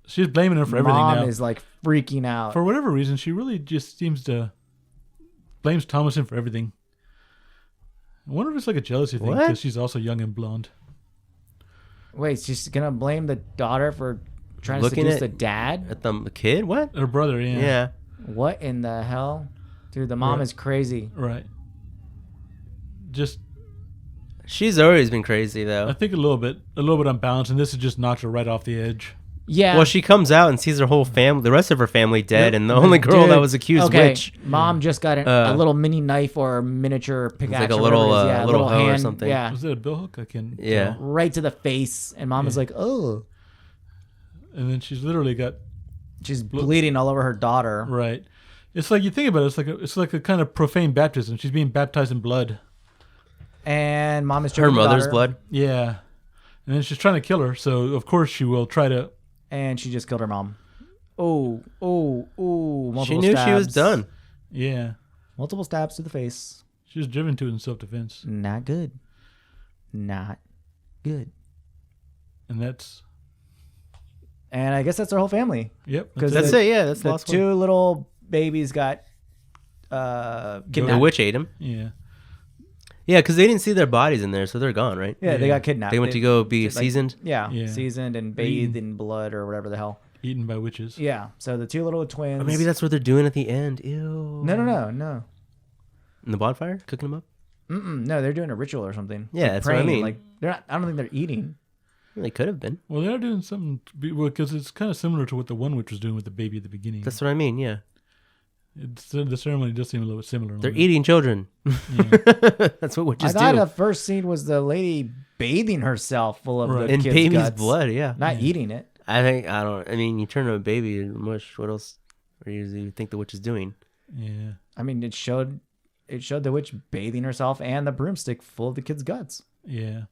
She's blaming her for everything Mom now. is like freaking out. For whatever reason, she really just seems to blames Thomason for everything. I wonder if it's like a jealousy thing What? because she's also young and blonde. Wait, she's gonna blame the daughter for trying to Looking seduce at- the dad? At the kid? What? Her brother, yeah. Yeah. What in the hell? Dude, the mom Right. is crazy. Right. Just, She's always been crazy, I though. think a little bit unbalanced, and this is just knocked her right off the edge. Yeah. Well, she comes out and sees her whole family, the rest of her family dead, Yep. and the only girl Dude, that was accused okay, witch. Mom just got a little mini knife or miniature pickaxe. like a or little, whatever it is. Yeah, little hoe or hand, something. Yeah. Was it a bill hook? I can. Yeah. Right to the face. And mom is like, oh. And then she's literally got She's bleeding all over her daughter. right. It's like you think about it. It's like a kind of profane baptism. She's being baptized in blood. And mom is Her choking the mother's daughter, blood. Yeah. And then she's trying to kill her, so of course she will try to. And she just killed her mom. Oh. Multiple She knew she was stabs. done. Yeah. Multiple stabs to the face. She was driven to it in self-defense. Not good. not good. And that's And I guess that's their whole family. yep. Because That's it. Yeah, that's the the last one. two little babies got The kidnapped. witch ate him. Yeah. Yeah, because they didn't see their bodies in there, so they're gone, right? Yeah, they Yeah. got kidnapped. They went to go be like, seasoned. Yeah, Yeah. seasoned and bathed in blood or whatever the hell. Eaten by witches. Yeah, so the two little twins. Or maybe that's what they're doing at the end. Ew. No. In the bonfire, cooking them up. No, they're doing a ritual or something. Yeah, Like that's what I praying. mean. Like they're not. I don't think they're eating. They could have been. Well, they are doing something because it's kind of similar to what the one witch was doing with the baby at the beginning. That's what I mean. Yeah, The ceremony does seem a little bit similar. they're eating children. Yeah. That's what I witches thought do. the first scene was the lady bathing herself full of Right. the In kid's baby's guts, blood. Yeah. not eating it. I mean, you turn a baby into mush. What else? Or you think the witch is doing? Yeah. I mean, it showed the witch bathing herself and the broomstick full of the kid's guts. Yeah.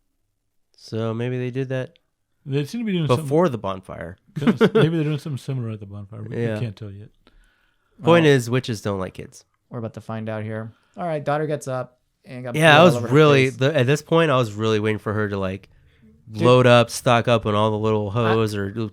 So maybe they did that They seem to be doing before the bonfire. something. Maybe they're doing something similar at the bonfire. We Yeah. can't tell yet. Point Well, is, witches don't like kids. we're about to find out here. All right, daughter gets up and got Yeah, blood I all was over her really face. at this point. I was really waiting for her to like load up, stock up on all the little hoes or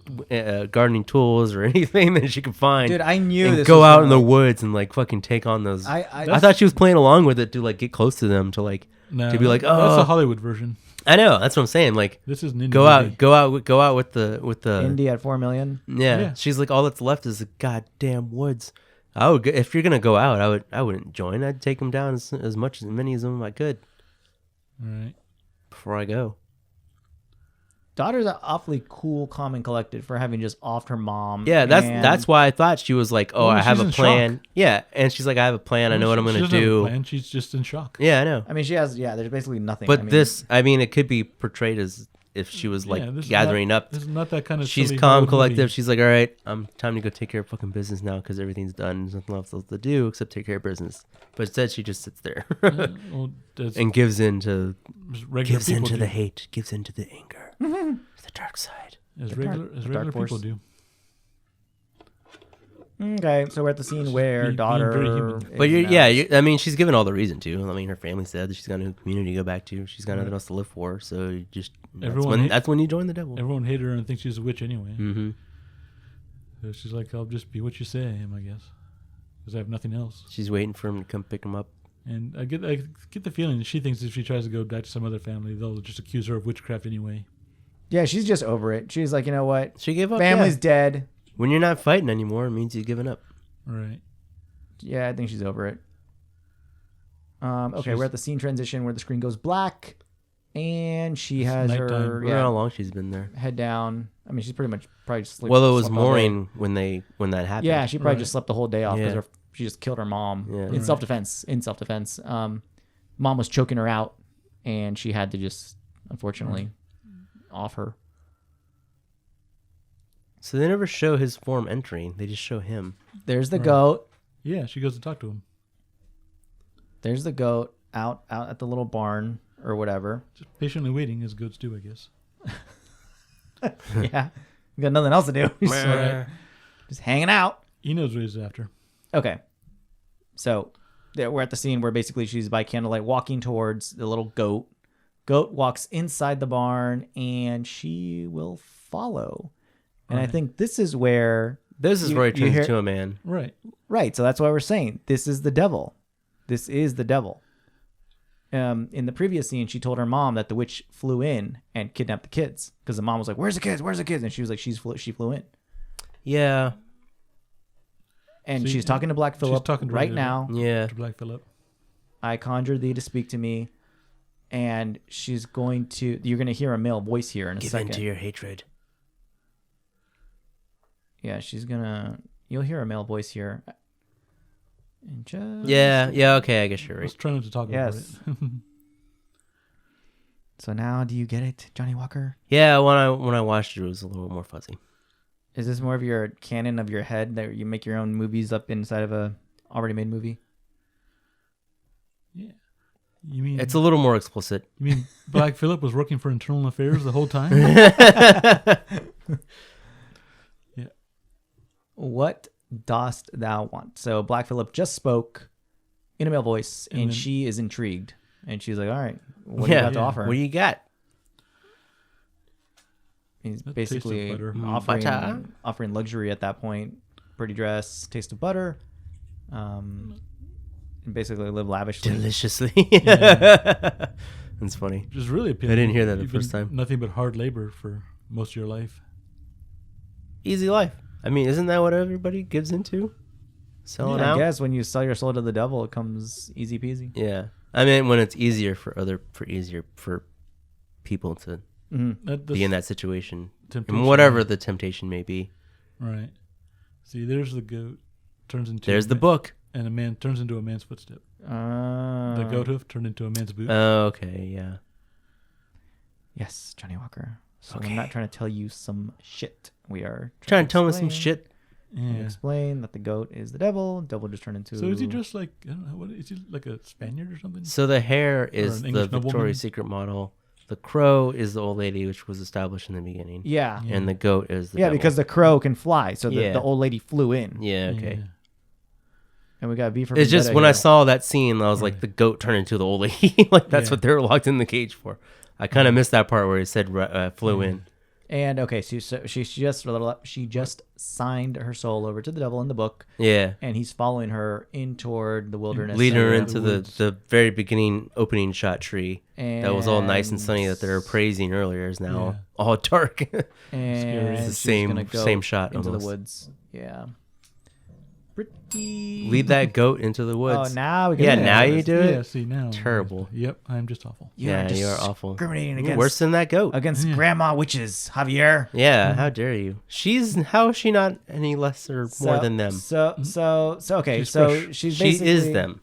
gardening tools or anything that she could find. Dude, I knew and this go was out gonna, in the like- woods and like fucking take on those. I I thought she was playing along with it to like get close to them to like No, to be like, that's oh, a Hollywood version. I know that's what I'm saying. Like This is an indie go movie. out with the Indy at 4 million. yeah. Yeah. She's like all that's left is the goddamn woods. I would if you're gonna go out, I wouldn't join. I'd take them down as many of them I could All right. before I go. Daughter's awfully cool, calm, and collected for having just offed her mom. Yeah, and that's why I thought she was like, oh, Well, I have she's a in plan. shock. Yeah, and she's like, I have a plan. I know what I'm She gonna doesn't have a do. plan. She's just in shock. Yeah, I know. I mean, she has. Yeah, there's basically nothing. But I mean, it could be portrayed as if she was like Yeah, this is gathering up. This is not that kind of. She's silly calm, Hollywood collective. movie. She's like, all right, I'm time to go take care of fucking business now because everything's done. There's nothing else to do except take care of business. But instead, she just sits there Well, that's and gives in to regular people do. the hate, gives in to the anger, to the dark side. As The regular dark- as the dark regular people force. do. Okay, so we're at the scene where being daughter. very human. is But now- I mean, she's given all the reason to. I mean, her family's dead. She's got no community to go back to. She's got nothing else to live for. So you just that's when you join the devil. Everyone hated her and thinks she's a witch anyway. Mm-hmm. So she's like, I'll just be what you say I am, I guess, because I have nothing else. She's waiting for him to come pick him up. And I get the feeling that she thinks if she tries to go back to some other family, they'll just accuse her of witchcraft anyway. Yeah, she's just over it. She's like, you know what? She gave up. Family's yeah. dead. When you're not fighting anymore, it means you've given up. Right. Yeah, I think she's over it. Okay, She's- we're at the scene transition where the screen goes black, and she has her nighttime. I don't know how yeah, long she's been there. head down. I mean, she's pretty much probably just slept. Well, it was slept all day. morning when that happened. Yeah, she probably Right. just slept the whole day off because Yeah. she just killed her mom Yeah. in Right. self-defense. Mom was choking her out, and she had to just, unfortunately, off her. So they never show his form entering. They just show him. There's the Right. goat. Yeah, she goes to talk to him. There's the goat out at the little barn or whatever. Just patiently waiting, as goats do, I guess. Yeah, you got nothing else to do. Right. Just hanging out. He knows what he's after. Okay, so we're at the scene where basically she's by candlelight walking towards the little goat. Goat walks inside the barn, and she will follow. And I Right. think this is where This is You- where he you turns hear- into a man. Right. right. So that's why we're saying this is the devil. This is the devil. In the previous scene, she told her mom that the witch flew in and kidnapped the kids because the mom was like, "Where's the kids? Where's the kids?" And she was like, she flew in." Yeah. And See, she's talking to Black Phillip talking to right her. now. Yeah. To Black Phillip. I conjure thee to speak to me, and she's going to. You're going to hear a male voice here in a Give second. in to your hatred. Yeah, she's gonna. You'll hear a male voice here. And just Yeah. Yeah. Okay. I guess you're Let's right. try not to talk Yes. about it. So now, do you get it, Johnny Walker? Yeah. When I watched it, it was a little more fuzzy. Is this more of your canon of your head that you make your own movies up inside of a already made movie? Yeah. You mean It's a little more explicit. You mean Black Phillip was working for Internal Affairs the whole time? What dost thou want? So Black Phillip just spoke in a male voice, and then- she is intrigued. And she's like, all right, what do you got to offer? What do you got? He's A taste of basically butter. offering luxury at that point. Pretty dress, taste of butter. And basically live lavishly. Deliciously. That's funny. Which is really appealing. I didn't hear that the You've been first time. Nothing but hard labor for most of your life. Easy life. I mean, isn't that what everybody gives into? Selling I out? guess when you sell your soul to the devil, it comes easy peasy. Yeah. I mean, when it's easier for people to be in that situation. And whatever the temptation may be. Right. See, there's the goat. There's the book. And a man turns into a man's footstep. The The goat hoof turned into a man's boot. Oh, okay, yeah. Yes, Johnny Walker. So Okay. I'm not trying to tell you some shit. We are Trying to tell me some explain- shit. and Yeah. explain that the goat is the devil. Devil just turned into. So is he dressed like, I don't know, what is he, like a Spaniard or something? So the hare is an the English nobleman? Victoria's Secret model. The crow is the old lady, which was established in the beginning. Yeah. Yeah. And the goat is the Yeah, devil. because the crow can fly, so Yeah. the old lady flew in. Yeah, okay. Yeah. And we got V for It's just Vendetta when I here. saw that scene, I was like, Right. the goat turned into the old lady. Like, that's Yeah. what they were locked in the cage for. I kind of missed that part where it said flew in. And okay, so she just signed her soul over to the devil in the book, Yeah. and he's following her in toward the wilderness, Leading her center. into the the, woods. the very beginning opening shot tree that was all nice and sunny that they were And- praising earlier is now Yeah. all dark. and It's the she's same- gonna go same shot into almost. the woods. Yeah, pretty. Lead that goat into the Oh, woods. now we can. Yeah, do now this. you do Yeah, it. see now. Terrible. Yep, I'm just awful. Yeah, you are awful. Discriminating You're against worse than that goat. against grandma witches, Javier. Yeah, how dare you? How is she not any less or more than them? So okay. She's So fresh. she's She basically, is them.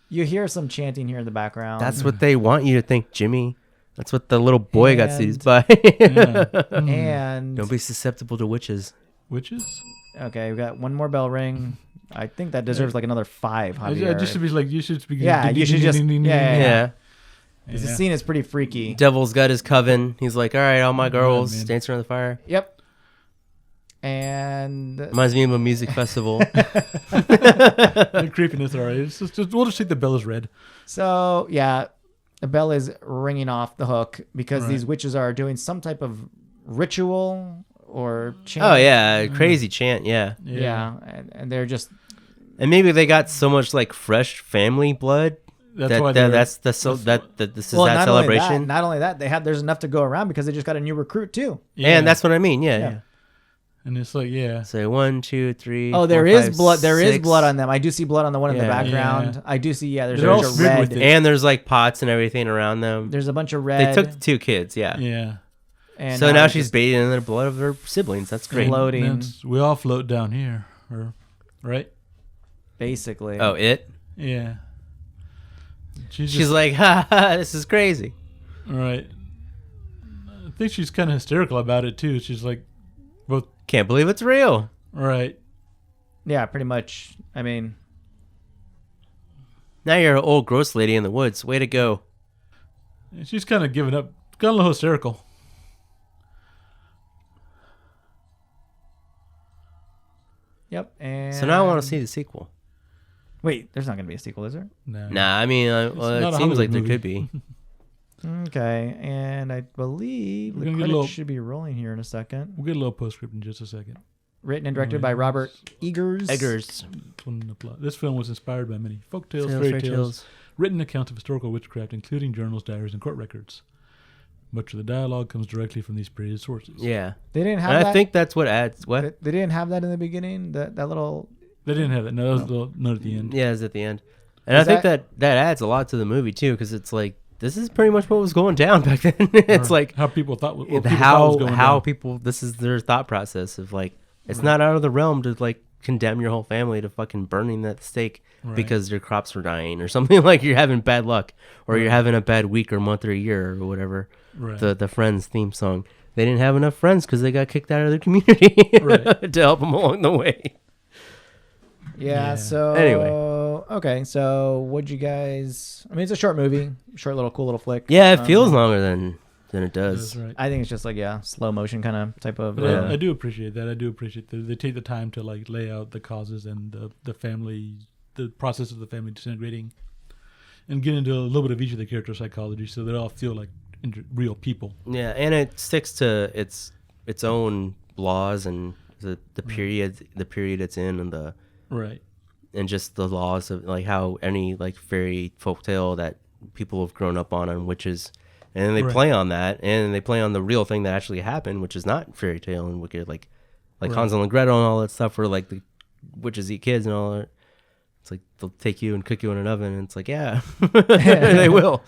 You hear some chanting here in the background. That's what they want you to think, Jimmy. That's what the little boy got And- seized by. Yeah. and Don't be susceptible to witches. Witches? okay, we got one more bell ring. I think that deserves like another 5. Javier. I just should be like, you should be. Yeah, you should just- yeah. Yeah. The scene is pretty freaky. Devil's got his coven. He's like, all right, all my girls man. dance around the fire. Yep. And Reminds me of a music festival. The creepiness, all right. We'll just take the bell as red. so yeah, the bell is ringing off the hook because Right. these witches are doing some type of ritual or chant. Oh, yeah. Crazy chant. Yeah. Yeah, and they're just And maybe they got so much like fresh family blood. That's why This is that not celebration. Only that, not only that, there's enough to go around because they just got a new recruit too. And that's what I mean. Yeah. Yeah. And it's like, yeah. So 1, 2, 3. Oh, there 4, is 5, blood. There is 6. blood on them. I do see blood on the one in the Yeah. background. Yeah. I do see. Yeah, there's a They're all bunch of smeared with red. it. And there's like pots and everything around them. There's a bunch of They red. took the 2 kids. Yeah. Yeah. And So now it's she's just bathing in the blood of her siblings. That's great. floating, We all float down here. Right? basically. Oh, it? Yeah. She's like, ha ha, this is crazy. Right. I think she's kind of hysterical about it, too. She's like, both, Can't believe it's real. right. Yeah, pretty much. I mean, Now you're an old gross lady in the woods. Way to go. And she's kind of giving up. Got a little hysterical. yep. And So now I want to see the sequel. Wait, there's not going to be a sequel, is there? No. Nah, I mean, not it a seems Hollywood like there movie. could be. Okay, and I believe We're the gonna get a credits little- should be rolling here in a second. We'll get a little postscript in just a second. Written and directed by Robert Eggers. Eggers. This film was inspired by many folk tales, Tales, fairy tales, written accounts of historical witchcraft, including journals, diaries, and court records. Much of the dialogue comes directly from these period sources. Yeah. They didn't have And that. I think that's what adds. What? They didn't have that in the beginning. That little. They didn't have that. No, that was a little note at the end. Yeah, it's at the end. And Is I think that adds a lot to the movie, too, because it's like, this is pretty much what was going down back then. It's Or like, how people thought, what people how thought was going down. people, this is their thought process of like, it's not out of the realm to like condemn your whole family to fucking burning that stake Right. because your crops are dying or something. Like you're having bad luck or you're having a bad week or month or year or whatever. Right. The Friends theme song. They didn't have enough friends because they got kicked out of their community Right. to help them along the way. Yeah. Yeah. So Anyway. okay. So what'd you guys? I mean, it's a short movie, short little cool little flick. Yeah, it feels longer than it does. That's right. I think it's just like slow motion kind of type of. But Yeah. I do appreciate that. I do appreciate that they take the time to like lay out the causes and the family, the process of the family disintegrating. and get into a little bit of each of the character psychology, so they all feel like real people. Yeah, and it sticks to its own laws and the period it's in, and the Right. and just the laws of like how any like fairy folktale that people have grown up on witches, and they play on that, and they play on the real thing that actually happened, which is not fairy tale and wicked, like Hansel and Gretel and all that stuff, where like the witches eat kids and all that. It's like they'll take you and cook you in an oven, and it's like, yeah, they will,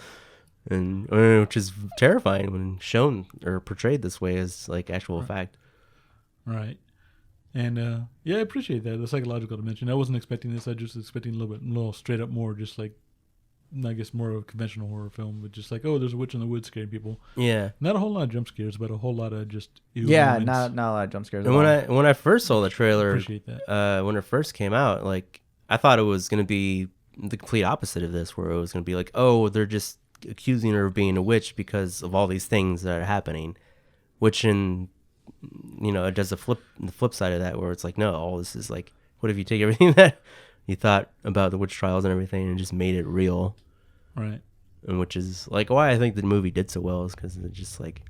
and which is terrifying when shown or portrayed this way as like actual fact. Right. And yeah, I appreciate that, the psychological dimension. I wasn't expecting this. I just expecting a little straight up more, just like, I guess, more of a conventional horror film, but just like, oh, there's a witch in the woods scaring people. Yeah. Not a whole lot of jump scares, but a whole lot of just not a lot of jump scares. And when I first saw the trailer, appreciate that. When it first came out, like I thought it was gonna be the complete opposite of this, where it was gonna be like, oh, they're just accusing her of being a witch because of all these things that are happening, which it does the flip side of that, where it's like, no, all this is like, what if you take everything that you thought about the witch trials and everything and just made it real? Right. And which is like why I think the movie did so well, is because it's just like,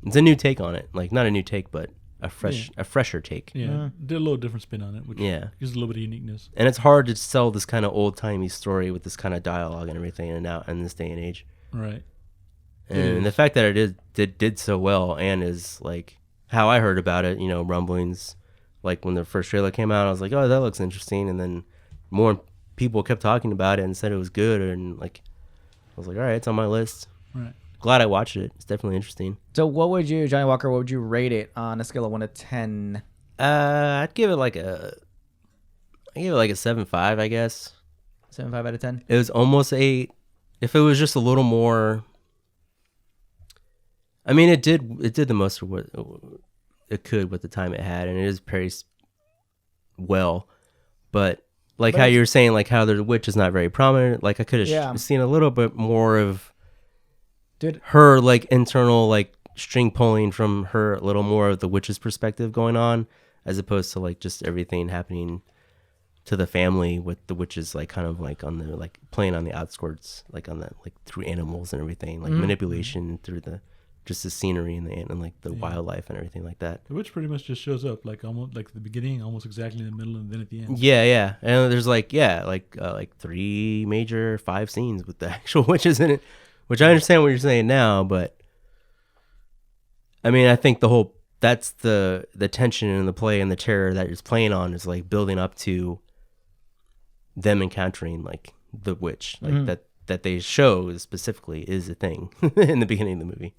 it's a new take on it, like not a new take, but a fresher take. Yeah, did a little different spin on it, which gives a little bit of uniqueness. And it's hard to sell this kind of old timey story with this kind of dialogue and everything, and now in this day and age. Right. And the fact that it did so well, and is like how I heard about it, rumblings, like when the first trailer came out, I was like, oh, that looks interesting, and then more people kept talking about it and said it was good, and like I was like, all right, it's on my list. Right. Glad I watched it. It's definitely interesting. So Johnny Walker, what would you rate it on a scale of 1 to 10? I'd give it like a 7.5, I guess. 7.5 out of 10? It was almost 8. If it was just a little more, I mean, it did the most of what it could with the time it had, and it is very well. But like how you were saying, like how the witch is not very prominent, like I could have seen a little bit more of her like internal like string pulling from her, a little more of the witch's perspective going on, as opposed to like just everything happening to the family with the witches like kind of like on the like playing on the outskirts, like on the like through animals and everything, like manipulation through the just the scenery and like the wildlife and everything like that. The witch pretty much just shows up like almost like at the beginning, almost exactly in the middle, and then at the end. Yeah, and there's like 3 major 5 scenes with the actual witches in it, which I understand what you're saying now, but I mean, I think that's the tension and the play and the terror that it's playing on is like building up to them encountering like the witch, like that they show specifically is a thing in the beginning of the movie.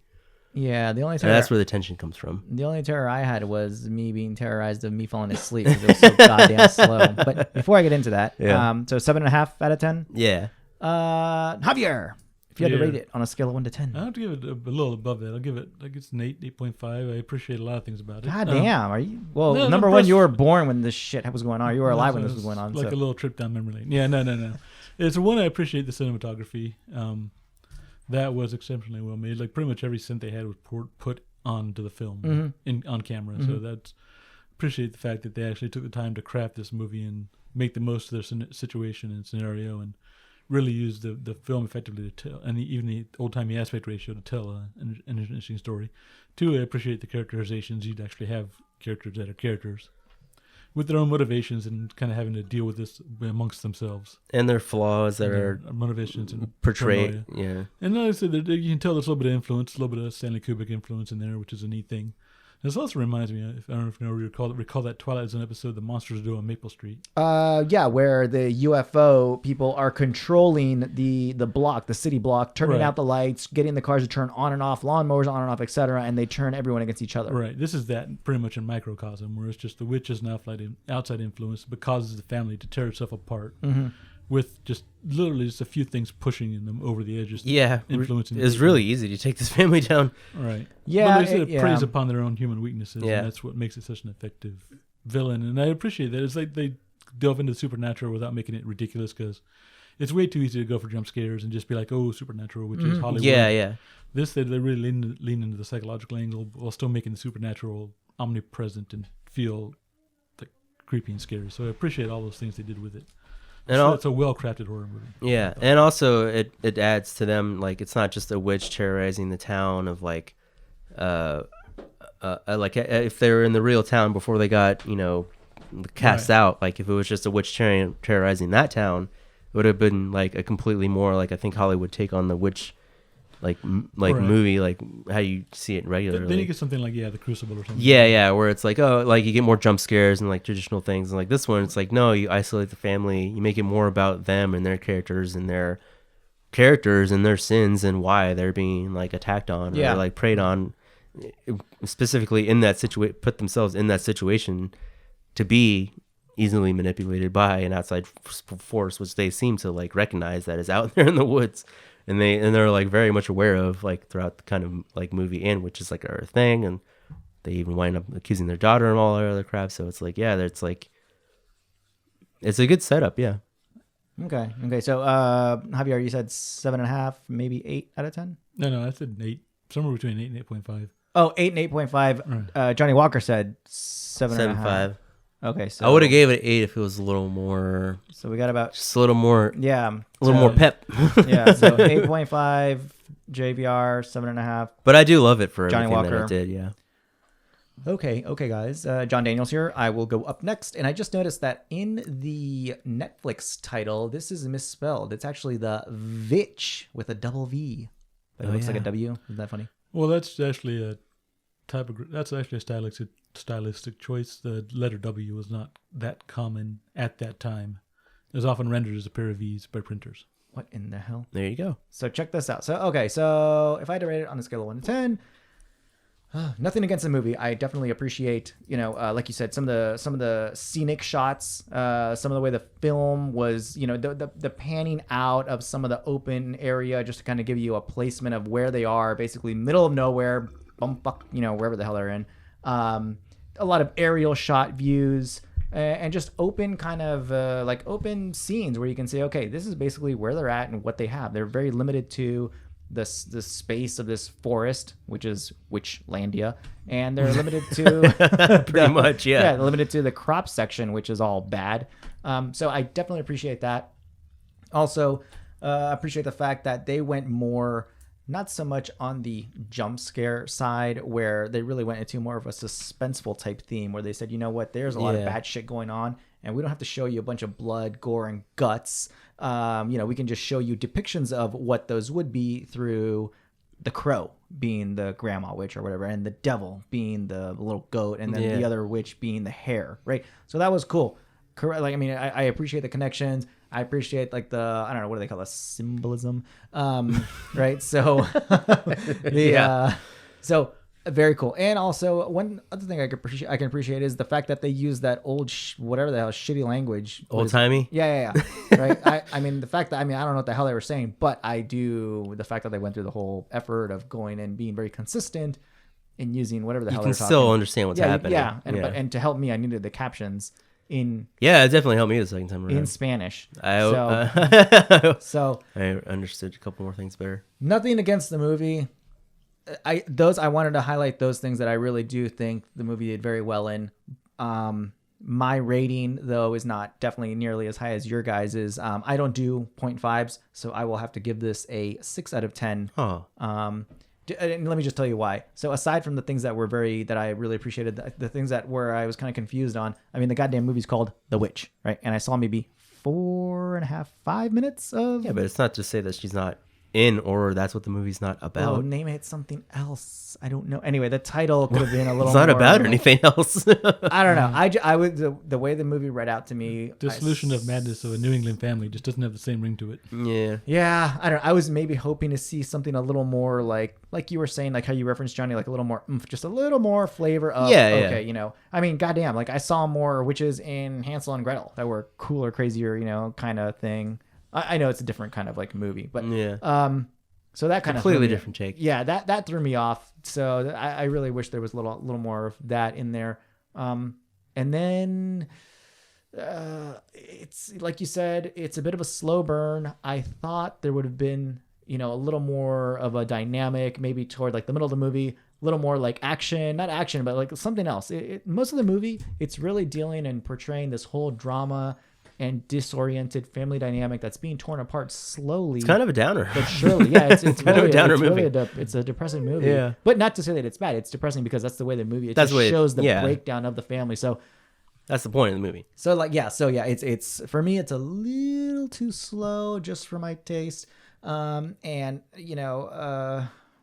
Yeah, the only terror, that's where the tension comes from. The only terror I had was me being terrorized of me falling asleep because it was so goddamn slow. But before I get into that, so 7.5 out of 10. Yeah. Javier, if you had to rate it on a scale of 1 to 10, I have to give it a little above that. I'll give it like it's an 8.5. I appreciate a lot of things about it. God damn, are you? Well, no, number one, you were born when this shit was going on. You were alive when this was going on. Like a little trip down memory lane. Yeah, no. It's one I appreciate the cinematography. That was exceptionally well made. Like pretty much every cent they had was put onto the film on camera. So that's appreciate the fact that they actually took the time to craft this movie and make the most of their situation and scenario, and really use the film effectively to tell, and even the old-timey aspect ratio to tell an interesting story. 2, I appreciate the characterizations. You'd actually have characters that are characters with their own motivations and kind of having to deal with this amongst themselves. And their flaws that are motivations and portrayed. Paranoia. Yeah. And like I said, you can tell there's a little bit of influence, a little bit of Stanley Kubrick influence in there, which is a neat thing. This also reminds me, I don't know if you recall that Twilight Zone episode, The Monsters Do on Maple Street. Yeah, where the UFO people are controlling the block, the city block, turning out the lights, getting the cars to turn on and off, lawnmowers on and off, etc., and they turn everyone against each other. Right. This is that pretty much in microcosm, where it's just the witch is now outside influence, but causes the family to tear itself apart. With just literally just a few things pushing them over the edges. Yeah, influencing. It's really easy to take this family down. Right. Yeah, but it preys upon their own human weaknesses, and that's what makes it such an effective villain. And I appreciate that. It's like they delve into the supernatural without making it ridiculous, because it's way too easy to go for jump scares and just be like, oh, supernatural, which is Hollywood. Yeah. This, they really lean into the psychological angle while still making the supernatural omnipresent and feel like creepy and scary. So I appreciate all those things they did with it. It's a well-crafted horror movie. Yeah, and also it adds to them, like, it's not just a witch terrorizing the town of like if they were in the real town before they got cast out. Like if it was just a witch terrorizing that town, it would have been like a completely more like, I think, Hollywood take on the witch movie, like how you see it regularly. Then you get something like The Crucible or something. Yeah, where it's like, oh, like you get more jump scares and like traditional things, and like this one, it's like, no, you isolate the family, you make it more about them and their characters and their sins and why they're being like attacked on or like preyed on, specifically in that situation, put themselves in that situation to be easily manipulated by an outside force, which they seem to like recognize that is out there in the woods. And they're like very much aware of like throughout the kind of like movie, and which is like our thing, and they even wind up accusing their daughter and all that other crap. So it's like, yeah, it's like, it's a good setup. Yeah. Okay. So Javier, you said 7.5, maybe 8 out of 10. No, I said 8, somewhere between 8 and 8.5. Oh, 8 and 8.5. Right. Johnny Walker said 7.5. 7.5. Okay, so I would have gave it an 8 if it was a little more. So we got about just a little more. Yeah, a little more pep. Yeah, so 8.5 JVR, 7.5. But I do love it for Johnny everything Walker. that it did. Yeah. Okay, guys. John Daniels here. I will go up next, and I just noticed that in the Netflix title, this is misspelled. It's actually the Vitch with a double V, but it looks like a W. Isn't that funny? Well, that's actually a stylistic choice. The letter W was not that common at that time. It was often rendered as a pair of V's by printers. What in the hell? There you go. So check this out. So if I had to rate it on a scale of 1 to 10, nothing against the movie. I definitely appreciate, like you said, some of the scenic shots, some of the way the film was, the panning out of some of the open area, just to kind of give you a placement of where they are, basically middle of nowhere, wherever the hell they're in. A lot of aerial shot views and just open kind of like open scenes where you can say, okay, this is basically where they're at and what they have. They're very limited to the space of this forest, which is Witchlandia, and they're limited to pretty much, yeah, limited to the crop section, which is all bad. So I definitely appreciate that. Also, appreciate the fact that they went more, not so much on the jump scare side, where they really went into more of a suspenseful type theme, where they said, you know what, there's a lot of bad shit going on, and we don't have to show you a bunch of blood, gore, and guts. We can just show you depictions of what those would be through the crow being the grandma witch or whatever, and the devil being the little goat, and then the other witch being the hare, right? So that was cool. Correct. Like, I mean, I appreciate the connections. I appreciate like the, I don't know, what do they call it? Symbolism. Right. So so very cool. And also one other thing I can appreciate is the fact that they use that old whatever the hell shitty language. Old timey. Yeah. Right. I mean, the fact that, I don't know what the hell they were saying, but I do, the fact that they went through the whole effort of going and being very consistent in using whatever the hell they're talking. You can still understand what's happening. Yeah. And to help me, I needed the captions in. Yeah, it definitely helped me the second time around. In Spanish. So I understood a couple more things better. Nothing against the movie. I wanted to highlight those things that I really do think the movie did very well in. My rating, though, is not definitely nearly as high as your guys' is. I don't do 0.5s, so I will have to give this a 6 out of 10. Huh. And let me just tell you why. So aside from the things that I really appreciated, the things that where I was kind of confused on, I mean, the goddamn movie's called The Witch, right? And I saw maybe 4.5, 5 minutes of. Yeah, but it's not to say that she's not in, or that's what the movie's not about. Oh, name it something else. I don't know. Anyway, the title could have been a little. It's not more about anything else. I don't know. I would the way the movie read out to me. Dissolution of Madness of a New England Family just doesn't have the same ring to it. Yeah. Yeah. I don't know. I was maybe hoping to see something a little more like you were saying, like how you referenced Johnny, like a little more just a little more flavor of. Okay, I mean, goddamn, like I saw more witches in Hansel and Gretel that were cooler, crazier, kind of thing. I know it's a different kind of like movie, but so that kind of completely different take. Yeah, that threw me off. So I really wish there was a little more of that in there. And then it's like you said, it's a bit of a slow burn. I thought there would have been a little more of a dynamic, maybe toward like the middle of the movie, a little more like action, not action, but like something else. Most of the movie, it's really dealing and portraying this whole drama and disoriented family dynamic that's being torn apart slowly. It's kind of a downer. But surely, yeah, it's kind of really a downer it's movie. Really it's a depressing movie. Yeah. But not to say that it's bad. It's depressing because that's the way the movie. It That's just the way shows the yeah. breakdown of the family. So That's the point of the movie. it's for me, it's a little too slow just for my taste. And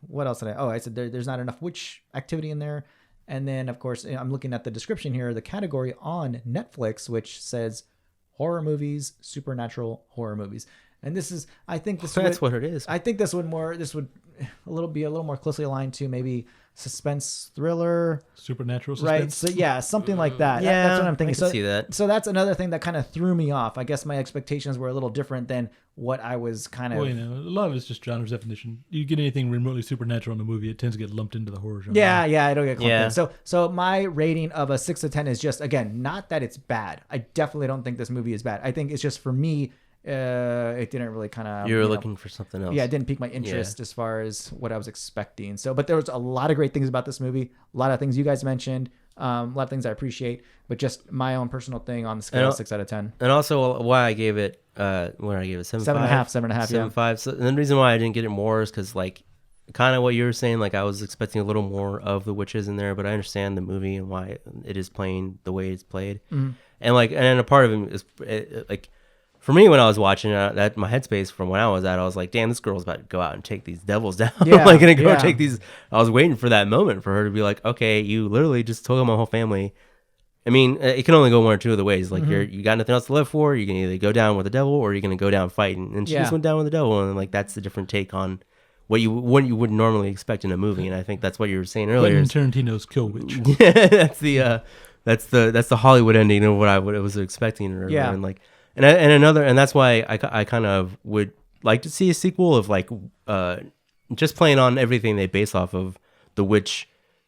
what else did I said there's not enough witch activity in there. And then, of course, I'm looking at the description here, the category on Netflix, which says horror movies, supernatural horror movies. And this is, I think this That's what it is. I think this would be a little more closely aligned to maybe suspense thriller, Supernatural right? suspense. So yeah, something like that. Yeah, That's what I'm thinking. I can see that. So that's another thing that kind of threw me off. I guess my expectations were a little different than what I was kind of. Well, a lot of it's just genre's definition. You get anything remotely supernatural in a movie, it tends to get lumped into the horror genre. Yeah, I don't get clumped Yeah. in. So my rating of a 6 to 10 is just, again, not that it's bad. I definitely don't think this movie is bad. I think it's just, for me, it didn't really kind of. You were looking for something else. Yeah, it didn't pique my interest as far as what I was expecting. So, but there was a lot of great things about this movie. A lot of things you guys mentioned. A lot of things I appreciate. But just my own personal thing on the scale of 6 out of 10. And also why I gave it, 7.5. 7.5, yeah. 7.5. So, and the reason why I didn't get it more is because, like, kind of what you were saying, like, I was expecting a little more of the witches in there, but I understand the movie and why it is playing the way it's played. Mm-hmm. And, like, and a part of it is, like, for me, when I was watching that, my headspace from when I was at, I was like, damn, this girl's about to go out and take these devils down. Yeah, I'm like, gonna go yeah. take these. I was waiting for that moment for her to be like, okay, you literally just took out my whole family. I mean, it can only go one or two of the ways. Like, you got nothing else to live for. You can either go down with the devil or you're going to go down fighting. And she just went down with the devil. And, like, that's the different take on what you would normally expect in a movie. And I think that's what you were saying earlier. Quentin Tarantino's Kill Witch. That's the Hollywood ending of what I was expecting. Or, Yeah. And, like, and that's why I kind of would like to see a sequel of, like, just playing on everything they base off of the witch,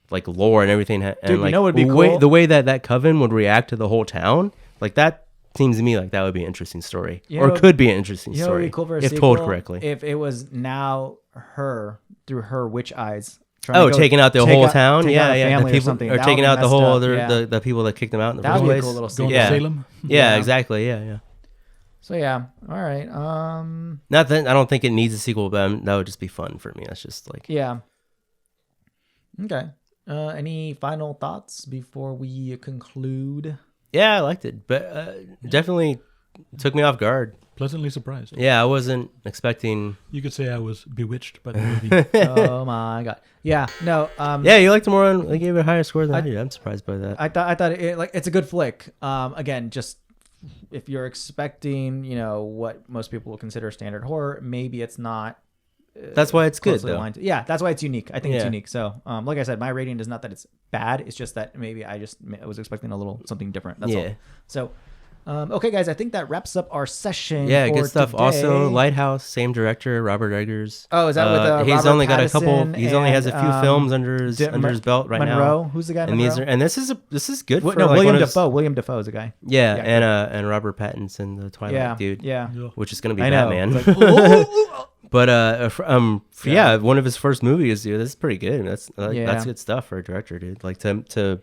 like, lore and everything. And, Dude, like, would be cool? the way that coven would react to the whole town, like, that seems to me like that would be an interesting story, could be an interesting Would story be cool for a if sequel told correctly. If it was now her through her witch eyes. Taking out the whole town, out a family the or people, something. or That taking would be out the messed whole up, other yeah. the people that kicked them out in the That first would be a place. cool little Going sequel. to Salem. Yeah, exactly. Yeah. So yeah, all right. Not that I don't think it needs a sequel, but that would just be fun for me. That's just like Yeah. Okay. Any final thoughts before we conclude? Yeah, I liked it, but definitely took me off guard. Pleasantly surprised. Yeah, I wasn't expecting. You could say I was bewitched by the movie. Oh my god. Yeah. No. Yeah, you liked it more. They gave it a higher score than I did. I'm surprised by that. I thought it's a good flick. Again, just if you're expecting, what most people will consider standard horror, maybe it's not. That's why it's good, Closely though. aligned to- yeah, that's why it's unique. I think it's Yeah. unique. So, like I said, my rating is not that it's bad. It's just that maybe I was expecting a little something different. That's all. Yeah. So, okay, guys, I think that wraps up our session. Yeah, for good stuff. today. Also, Lighthouse, same director, Robert Eggers. Oh, is that with he's Robert only got a couple. Pattinson He's only has a few and, films under his belt right Monroe? now. Who's the guy? And Monroe? this is good for No, like William one of his- Dafoe. William Dafoe is a guy. Yeah, Yeah. and Robert Pattinson, the Twilight dude. Yeah. Which is gonna be I know. Batman. It's like, But one of his first movies, dude. This is pretty good. That's Yeah. good stuff for a director, dude. Like to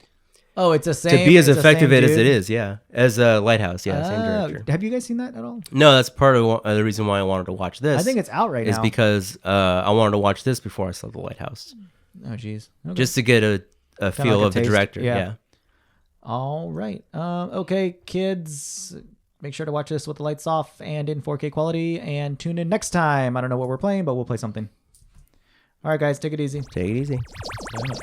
oh, it's the same. be as it's the effective same as it dude? is, yeah. As Lighthouse, yeah, same Oh, director. have you guys seen that at all? No, that's part of the reason why I wanted to watch this. I think it's out right is now. because I wanted to watch this before I saw the Lighthouse, Oh, jeez. Okay. just to get a feel like a of the taste, director. yeah. Yeah. All right. Okay, kids, make sure to watch this with the lights off and in 4K quality, and tune in next time. I don't know what we're playing, but we'll play something. All right, guys, take it easy. Take it easy. Yeah.